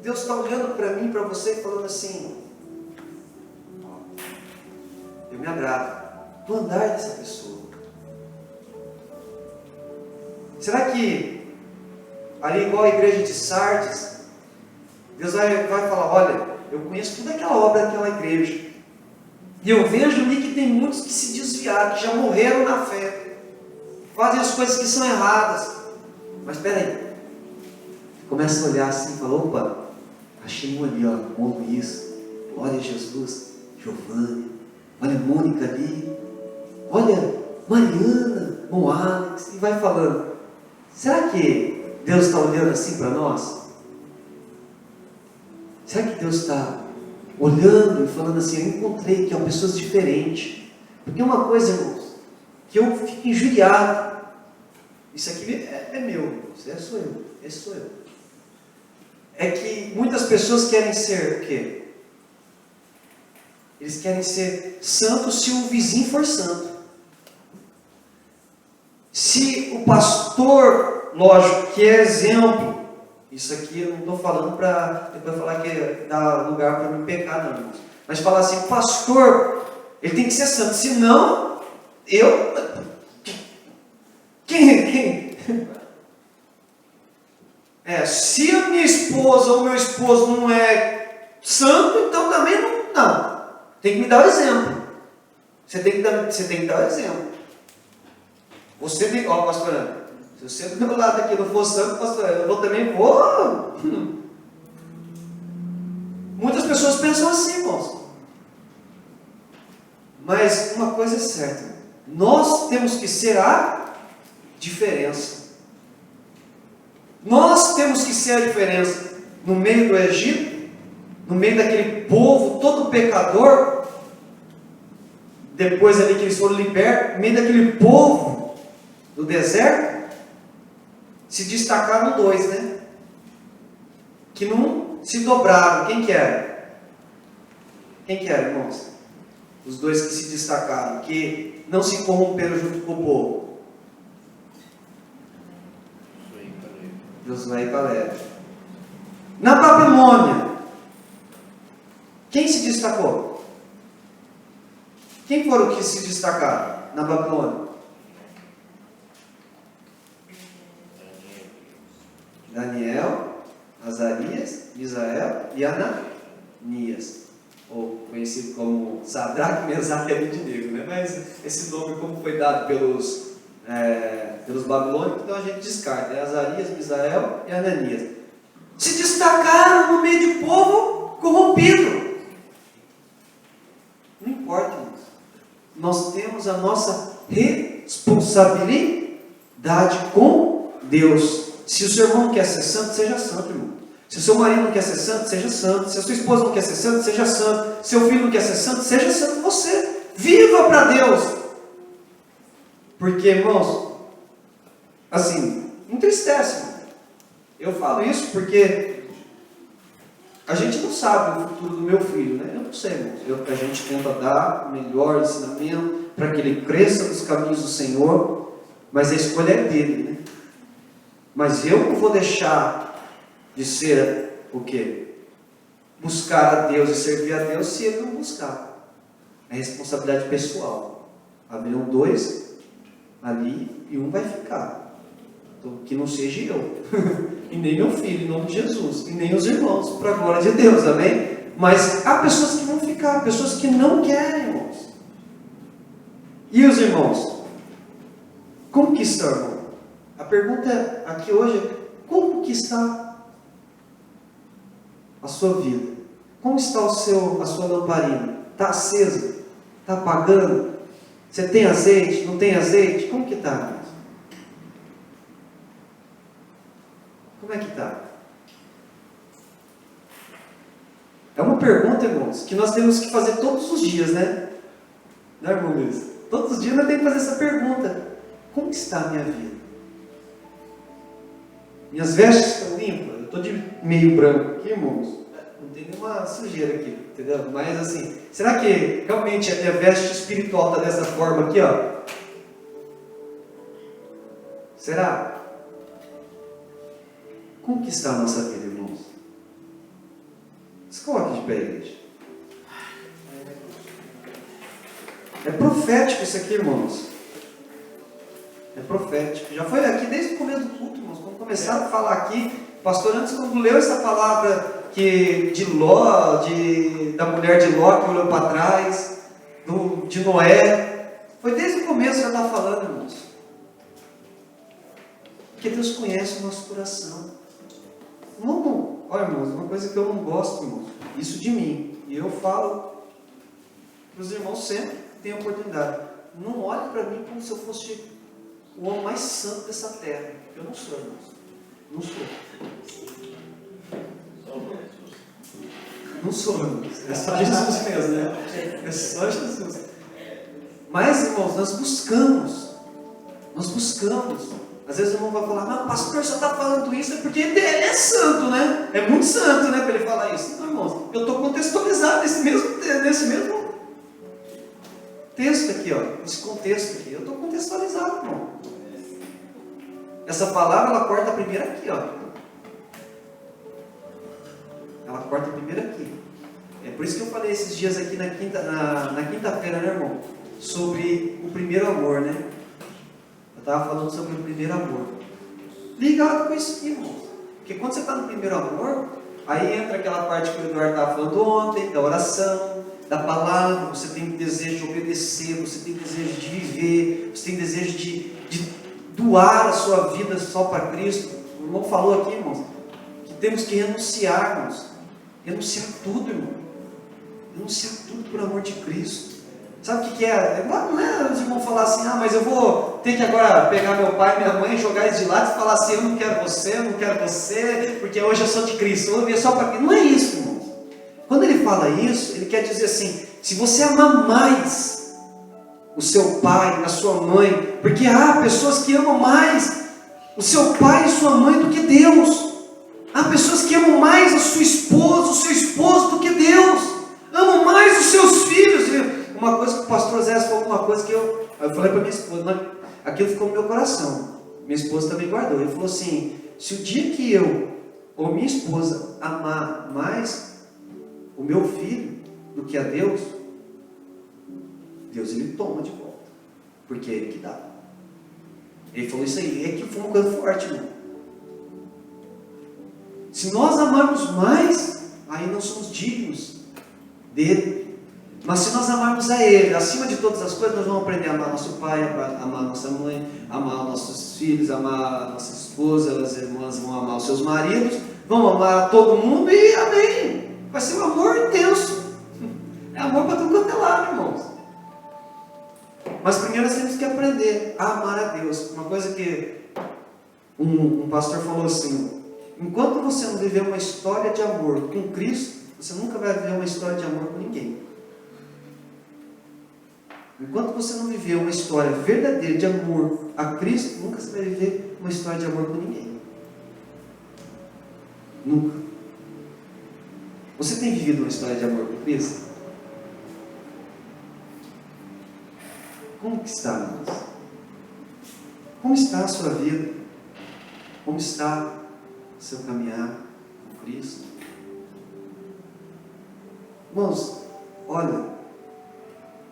Deus está olhando para mim, para você, falando assim: eu me agrado do andar dessa pessoa. Será que, ali igual a igreja de Sardes, Deus vai falar: olha, eu conheço toda aquela obra daquela igreja, e eu vejo ali que tem muitos que se desviaram, que já morreram na fé, fazem as coisas que são erradas, mas espera aí, começa a olhar assim e fala: opa, achei um ali, bom Luiz, olha Jesus, Giovanni, olha Mônica ali, olha Mariana, bom Alex, e vai falando. Será que Deus está olhando assim para nós? Será que Deus está olhando e falando assim: eu encontrei aqui pessoas diferentes? Porque uma coisa, irmãos, que eu fico injuriado, isso aqui é meu, irmãos, sou eu. É que muitas pessoas querem ser o quê? Eles querem ser santos se o vizinho for santo. Se o pastor, lógico, que é exemplo, isso aqui eu não estou falando para depois falar que dá lugar para me pecar, não, irmãos. Mas falar assim: o pastor, ele tem que ser santo, senão quem? Se a minha esposa ou meu esposo não é santo, então também não. Tem que me dar o exemplo. Você tem que dar o exemplo. Você tem, pastor Ana, se você do meu lado aqui não for santo, pastor Ana, eu também vou. Muitas pessoas pensam assim, irmãos. Mas uma coisa é certa: nós temos que ser a diferença. Nós temos que ser a diferença no meio do Egito, no meio daquele povo todo pecador. Depois ali que eles foram libertos, no meio daquele povo do deserto, se destacaram dois, né? Que não se dobraram. Quem que era? Irmãos? Os dois que se destacaram, que não se corromperam junto com o povo. Josué e Caleb. Na Babilônia, quem se destacou? Quem foram que se destacaram na Babilônia? Daniel, Azarias, Misael e Ananias, ou conhecido como Sadraque, Mesaque e Abednego, né? Mas esse nome, como foi dado pelos babilônicos, então a gente descarta, Azarias, Misael e Ananias. Se destacaram no meio de povo corrompido. Não importa, irmãos. Nós temos a nossa responsabilidade com Deus. Se o seu irmão quer ser santo, seja santo, irmão. Se o seu marido não quer ser santo, seja santo. Se a sua esposa não quer ser santo, seja santo. Se seu filho não quer ser santo, seja santo você. Viva para Deus. Porque, irmãos, assim, entristece, irmão. Eu falo isso porque a gente não sabe o futuro do meu filho, né? Eu não sei, irmãos. A gente tenta dar o melhor ensinamento para que ele cresça nos caminhos do Senhor, mas a escolha é dele, né? Mas eu não vou deixar de ser o quê? Buscar a Deus e servir a Deus se ele não buscar. É responsabilidade pessoal. Haverão dois ali e um vai ficar. Então, que não seja eu, e nem meu filho, em nome de Jesus, e nem os irmãos, para a glória de Deus, amém? Mas há pessoas que vão ficar, pessoas que não querem, irmãos. E os irmãos? Como que estão, irmão? A pergunta aqui hoje é: como que está a sua vida? Como está a sua lamparina? Está acesa? Está apagando? Você tem azeite? Não tem azeite? Como que está, irmãos? Como é que está? É uma pergunta, irmãos, que nós temos que fazer todos os dias, né? Não é, irmão Luiz? Todos os dias nós temos que fazer essa pergunta: como está a minha vida? Minhas vestes estão limpas? Eu estou de meio branco aqui, irmãos. Não tem nenhuma sujeira aqui, entendeu? Mas assim, será que realmente a minha veste espiritual está dessa forma aqui, ó? Será? Como que está a nossa vida, irmãos? Se coloque de pé, igreja. É profético isso aqui, irmãos. É profético. Já foi aqui desde o começo do culto, irmãos. Quando começaram a falar aqui, o pastor antes, quando leu essa palavra de Ló, da mulher de Ló que olhou para trás, de Noé, foi desde o começo que já está falando, irmãos. Porque Deus conhece o nosso coração. Não, olha, irmãos, uma coisa que eu não gosto, irmãos, isso de mim, e eu falo para os irmãos sempre que tem oportunidade: não olhe para mim como se eu fosse o homem mais santo dessa terra. Eu não sou, irmãos. Não sou. Não sou, irmãos. É só Jesus mesmo, né? É só Jesus. Mas, irmãos, nós buscamos. Nós buscamos. Às vezes o irmão vai falar: mas o pastor só está falando isso é porque ele é santo, né? É muito santo, né? Para ele falar isso. Não, irmãos, eu estou contextualizado nesse mesmo texto aqui, ó. Nesse contexto aqui. Eu estou contextualizado, irmão. Essa palavra, ela corta a primeira aqui, ó. Ela corta a primeira aqui. É por isso que eu falei esses dias aqui na quinta-feira, né, irmão? Sobre o primeiro amor, né? Eu estava falando sobre o primeiro amor. Ligado com isso aqui, irmão. Porque quando você está no primeiro amor, aí entra aquela parte que o Eduardo estava falando ontem, da oração, da palavra. Você tem desejo de obedecer, você tem desejo de viver, você tem desejo de doar a sua vida só para Cristo. O irmão falou aqui, irmãos, que temos que renunciar, irmãos. Renunciar tudo, irmão. Renunciar tudo por amor de Cristo. Sabe o que é? Não é os irmãos falar assim: ah, mas eu vou ter que agora pegar meu pai e minha mãe, jogar eles de lado e falar assim: eu não quero você, porque hoje eu sou de Cristo, eu vou só para Cristo. Não é isso, irmãos. Quando ele fala isso, ele quer dizer assim: se você amar mais o seu pai, a sua mãe, porque há pessoas que amam mais o seu pai e sua mãe do que Deus. Há pessoas que amam mais a sua esposa, o seu esposo do que Deus. Amam mais os seus filhos. Uma coisa que o pastor Zé falou, uma coisa que eu falei para minha esposa, aquilo ficou no meu coração. Minha esposa também guardou. Ele falou assim: se o dia que eu ou minha esposa amar mais o meu filho do que a Deus, Deus ele toma de volta, porque é Ele que dá. Ele falou isso aí, é que foi uma coisa forte, irmão. Se nós amarmos mais, aí não somos dignos dele. Mas se nós amarmos a Ele, acima de todas as coisas, nós vamos aprender a amar nosso pai, a amar nossa mãe, a amar nossos filhos, a amar a nossa esposa, as irmãs vão amar os seus maridos, vão amar todo mundo e amém. Vai ser um amor intenso. É amor para tudo quanto é lado, irmãos. Mas primeiro nós temos que aprender a amar a Deus. Uma coisa que um pastor falou assim: enquanto você não viver uma história de amor com Cristo, você nunca vai viver uma história de amor com ninguém. Enquanto você não viver uma história verdadeira de amor a Cristo, nunca você vai viver uma história de amor com ninguém. Nunca. Você tem vivido uma história de amor com Cristo? Como que está, irmãos? Como está a sua vida? Como está o seu caminhar com Cristo? Irmãos, olha,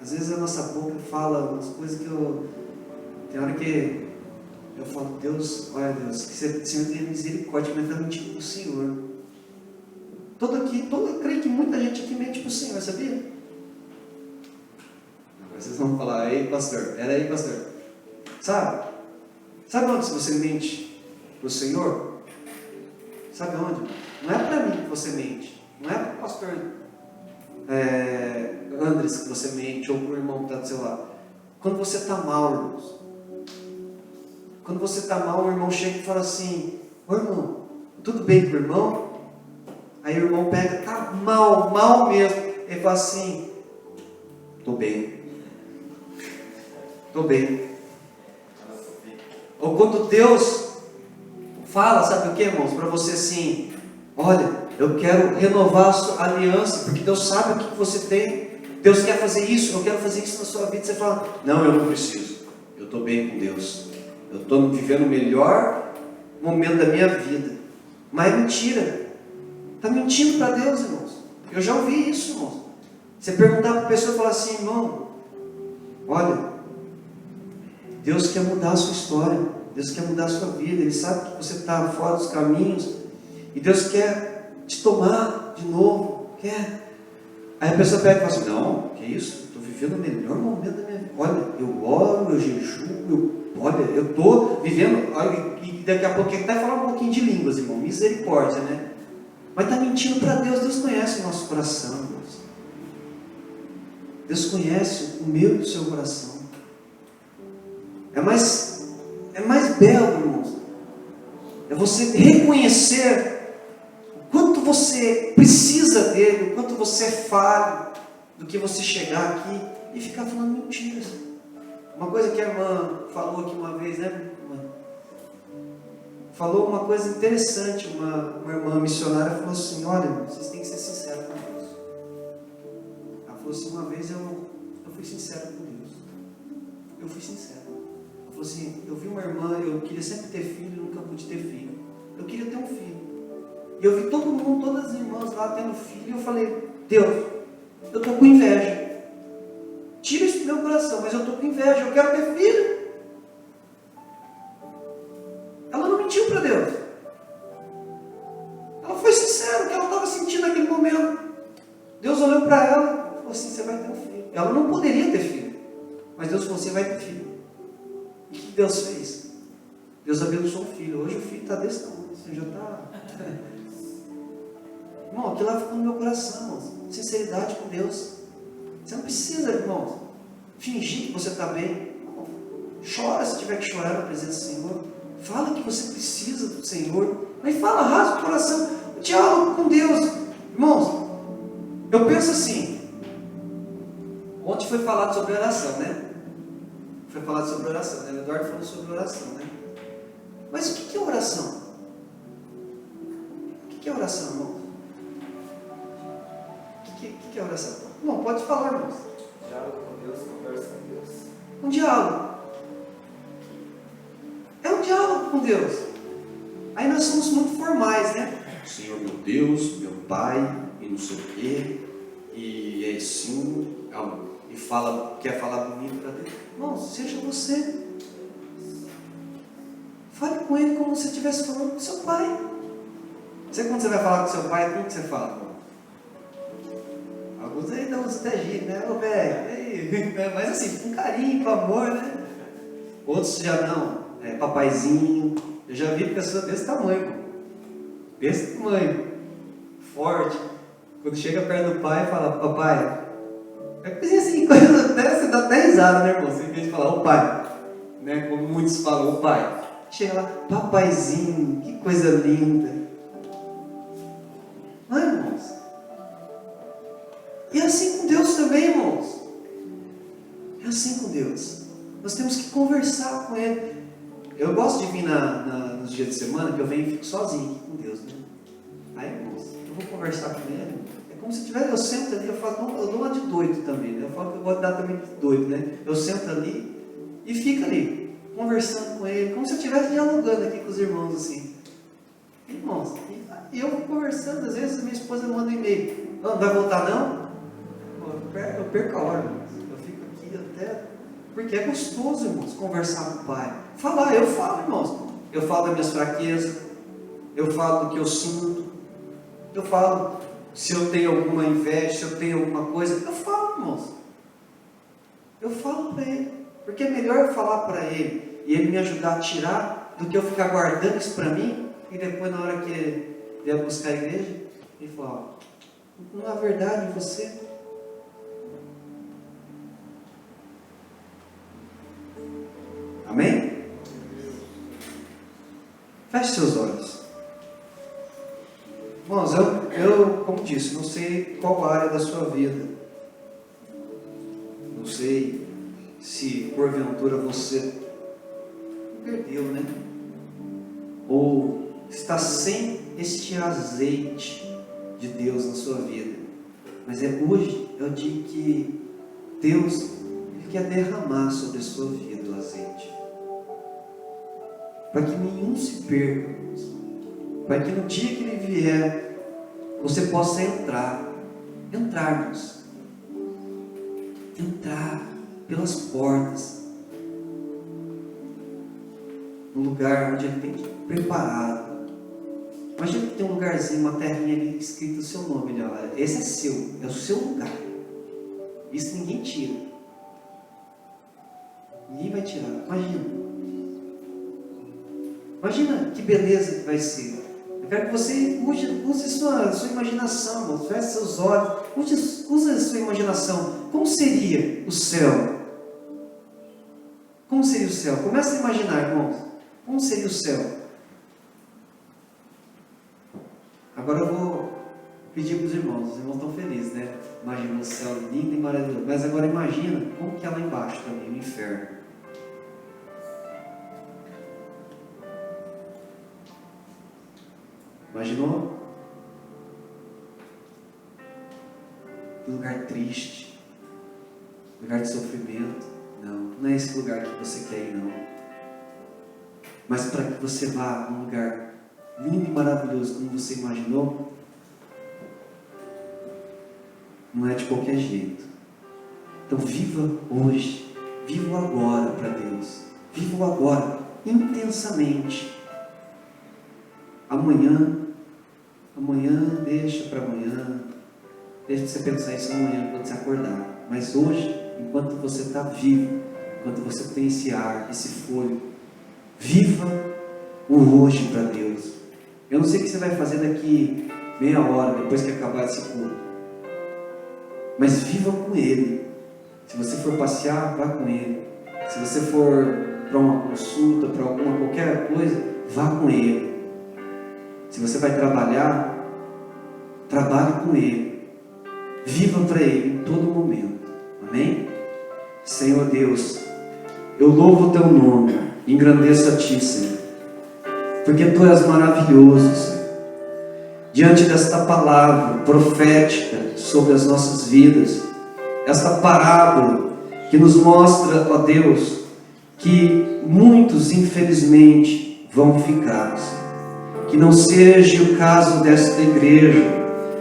às vezes a nossa boca fala umas coisas que tem hora que eu falo: Deus, olha Deus, que o Senhor tenha misericórdia, mas está mentindo para o Senhor. Eu creio que muita gente aqui mente para o Senhor, sabia? Agora vocês vão falar: ei pastor, era aí pastor. Sabe onde você mente para o Senhor? Sabe onde? Não é para mim que você mente, não é para o pastor Andres que você mente, ou para o irmão que está do seu lado. Quando você está mal, irmãos. Quando você está mal, o irmão chega e fala assim: ô irmão, tudo bem com o irmão? Aí o irmão pega: tá mal mesmo. Ele fala assim: estou bem. Ou quando Deus fala, sabe o que, irmãos? Para você assim: olha, eu quero renovar a sua aliança, porque Deus sabe o que você tem. Deus quer fazer isso, eu quero fazer isso na sua vida. Você fala: não, eu não preciso, eu estou bem com Deus, eu estou vivendo o melhor momento da minha vida. Mas é mentira, está mentindo para Deus, irmãos. Eu já ouvi isso, irmãos. Você perguntar para a pessoa e falar assim: irmão, olha, Deus quer mudar a sua história, Deus quer mudar a sua vida, Ele sabe que você está fora dos caminhos, e Deus quer te tomar de novo, quer. Aí a pessoa pega e fala assim: não, que isso? Estou vivendo o melhor momento da minha vida. Olha, eu oro, eu jejuo, eu estou vivendo. Olha, e daqui a pouco até falar um pouquinho de línguas, irmão. Misericórdia, né? Mas está mentindo para Deus. Deus conhece o nosso coração, irmãos. Deus conhece o meu e o seu coração. É mais belo, irmãos. É você reconhecer o quanto você precisa dele, o quanto você é falho, do que você chegar aqui e ficar falando mentiras. Uma coisa que a irmã falou aqui uma vez, né, irmã? Falou uma coisa interessante. Uma irmã missionária falou assim: olha, vocês têm que ser sinceros com Deus. Ela falou assim: uma vez eu fui sincero com Deus. Eu fui sincero. Ela falou assim: eu vi uma irmã, eu queria sempre ter filho, nunca pude ter filho. Eu queria ter um filho. E eu vi todo mundo, todas as irmãs lá tendo filho, e eu falei: Deus, eu estou com inveja. Tira isso do meu coração, mas eu estou com inveja, eu quero ter filho. Ela não mentiu para Deus. Ela foi sincera, o que ela estava sentindo naquele momento. Deus olhou para ela e falou assim: você vai ter um filho. Ela não poderia ter filho, mas Deus falou: você vai ter filho. E o que Deus fez? Deus abençoou o filho. Hoje o filho está desse tamanho, você já está... Irmão, aquilo lá ficou no meu coração, irmãos. Sinceridade com Deus. Você não precisa, irmãos, fingir que você está bem. Não. Chora se tiver que chorar na presença do Senhor. Fala que você precisa do Senhor. Mas fala, rasga o coração. Diálogo com Deus. Irmãos, eu penso assim. Ontem foi falado sobre oração, né? Foi falado sobre oração, né? O Eduardo falou sobre oração, né? Mas o que é oração? O que é oração, irmão? O que é oração? Não, pode falar, irmãos. Diálogo com Deus, conversa com Deus. Um diálogo. É um diálogo com Deus. Aí nós somos muito formais, né? Senhor meu Deus, meu Pai, e não sei o quê, e é assim, e quer falar bonito para Deus. Irmão, seja você. Fale com Ele como se você estivesse falando com seu Pai. Você, quando você vai falar com seu pai, como que você fala? Alguns ainda usam até gíria, né? Ô velho, mas assim, com carinho, com amor, né? Outros já não, papaizinho. Eu já vi pessoas desse tamanho, pô. Desse tamanho, forte. Quando chega perto do pai, fala, papai. É coisa assim, coisa até, você dá até risada, né, irmão? Você em vez de falar, ô pai, né? Como muitos falam, ô pai. Chega lá, papaizinho, que coisa linda. Não é, irmãos? E é assim com Deus também, irmãos. É assim com Deus. Nós temos que conversar com Ele. Eu gosto de vir nos dias de semana, que eu venho e fico sozinho aqui com Deus, né? Aí, irmãos, eu vou conversar com Ele. É como se eu sento ali, eu dou uma de doido também, né? Eu falo que eu gosto de dar também de doido, né? Eu sento ali e fico ali, conversando com Ele, como se eu estivesse dialogando aqui com os irmãos, assim. Irmãos, e eu vou conversando, às vezes minha esposa manda um e-mail. Não vai voltar não? Eu perco a hora, irmãos. Eu fico aqui até... Porque é gostoso, irmãos, conversar com o Pai. Falar, eu falo, irmãos. Eu falo das minhas fraquezas. Eu falo do que eu sinto. Eu falo se eu tenho alguma inveja, se eu tenho alguma coisa. Eu falo, irmãos. Eu falo para Ele. Porque é melhor eu falar para Ele e Ele me ajudar a tirar do que eu ficar guardando isso para mim e depois na hora que Ele vier buscar a igreja, Ele fala, não é verdade você? Amém? Feche seus olhos. Irmãos, eu, como disse, não sei qual área da sua vida. Não sei se porventura você perdeu, né? Ou está sem este azeite de Deus na sua vida. Mas hoje é o dia que Deus Ele quer derramar sobre a sua vida o azeite. Para que nenhum se perca, para que no dia que Ele vier, você possa entrarmos, entrar pelas portas, no lugar onde Ele tem preparado. Imagina que tem um lugarzinho, uma terrinha ali escrito o seu nome, olha, esse é seu, é o seu lugar. Isso ninguém tira. Ninguém vai tirar. Imagina que beleza que vai ser. Eu quero que você use sua imaginação, feche seus olhos, use a sua imaginação. Como seria o céu? Como seria o céu? Comece a imaginar, irmãos. Como seria o céu? Agora eu vou pedir para os irmãos estão felizes, né? Imagina o céu lindo e maravilhoso. Mas agora imagina como que é lá embaixo também, o inferno. Imaginou? Um lugar triste, lugar de sofrimento. Não é esse lugar que você quer ir, não. Mas para que você vá a um lugar lindo e maravilhoso, como você imaginou, não é de qualquer jeito. Então viva hoje, viva o agora para Deus, viva o agora intensamente. Amanhã deixa para amanhã, deixa você pensar isso amanhã quando você acordar. Mas hoje, enquanto você está vivo, enquanto você tem esse ar, esse fôlego, viva o hoje para Deus. Eu não sei o que você vai fazer daqui meia hora, depois que acabar esse culto. Mas viva com Ele. Se você for passear, vá com Ele. Se você for para uma consulta, para qualquer coisa, vá com Ele. Se você vai trabalhar, trabalhe com Ele. Viva para Ele em todo momento. Amém? Senhor Deus, eu louvo o Teu nome, engrandeço a Ti, Senhor. Porque Tu és maravilhoso, Senhor. Diante desta palavra profética sobre as nossas vidas, esta parábola que nos mostra, ó Deus, que muitos infelizmente vão ficar, Senhor. Que não seja o caso desta igreja,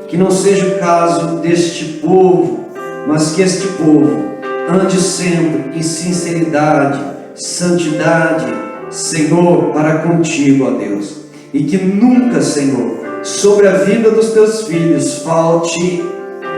que não seja o caso deste povo, mas que este povo ande sempre em sinceridade, santidade, Senhor, para contigo, ó Deus. E que nunca, Senhor, sobre a vida dos teus filhos falte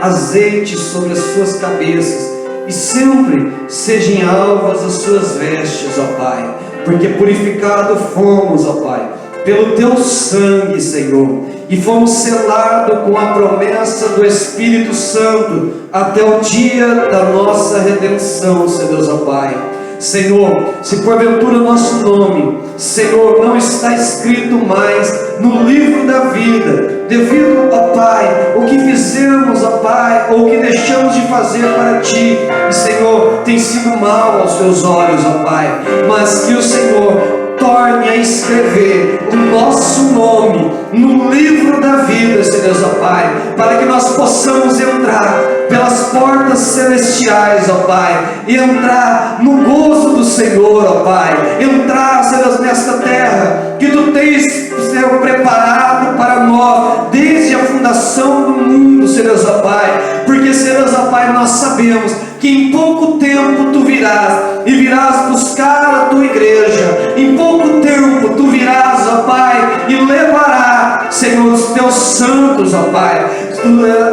azeite sobre as suas cabeças, e sempre sejam alvas as suas vestes, ó Pai, porque purificado fomos, ó Pai, pelo teu sangue, Senhor, e fomos selados com a promessa do Espírito Santo até o dia da nossa redenção, Senhor Deus, ó Pai. Senhor, se porventura o nosso nome, Senhor, não está escrito mais no livro da vida, devido, ó Pai, o que fizemos, ó Pai, ou o que deixamos de fazer para Ti, e Senhor, tem sido mal aos Teus olhos, ó Pai, mas que o Senhor torne a escrever o nosso nome no livro da vida, Senhor Deus, ó Pai, para que nós possamos entrar pelas portas celestiais, ó Pai, e entrar no gozo do Senhor, ó Pai, entrar, Senhor Deus, nesta terra que Tu tens, Senhor, preparado para nós desde a fundação do mundo, Senhor Deus, ó Pai, porque, Senhor Deus, ó Pai, nós sabemos que em pouco tempo Tu virás, e virás buscar a Tua igreja, em pouco tempo Tu virás, ó Pai, e levará, Senhor, os Teus santos, ó Pai, Tu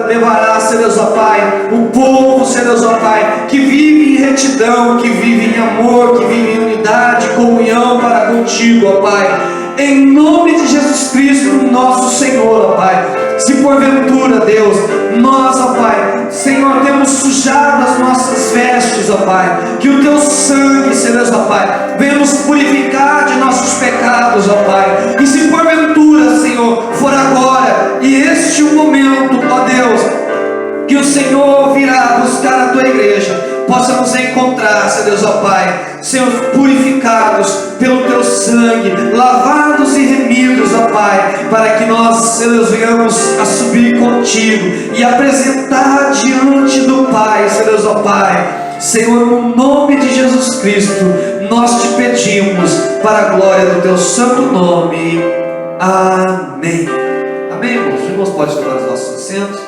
levarás, Senhor Deus, ó Pai, o povo, Senhor Deus, ó Pai, que vive em retidão, que vive em amor, que vive em unidade, comunhão para contigo, ó Pai, em nome de Jesus Cristo, nosso Senhor, ó Pai. Se porventura, Deus, nós, ó Pai, Senhor, temos sujado as nossas vestes, ó Pai, que o Teu sangue, Senhor Deus, ó Pai, venha nos purificar de nossos pecados, ó Pai, e se porventura, Senhor, for agora, e este o momento, ó Deus, que o Senhor virá buscar a Tua igreja, possa nos encontrar, Senhor Deus, ó Pai, Senhor, purificados pelo Teu sangue, lavados e remidos, ó Pai, para que nós, Senhor Deus, venhamos a subir contigo e apresentar diante do Pai, Senhor Deus, ó Pai. Senhor, no nome de Jesus Cristo, nós te pedimos para a glória do Teu santo nome. Amém. Amém, irmãos? Os irmãos podem tomar os nossos assentos.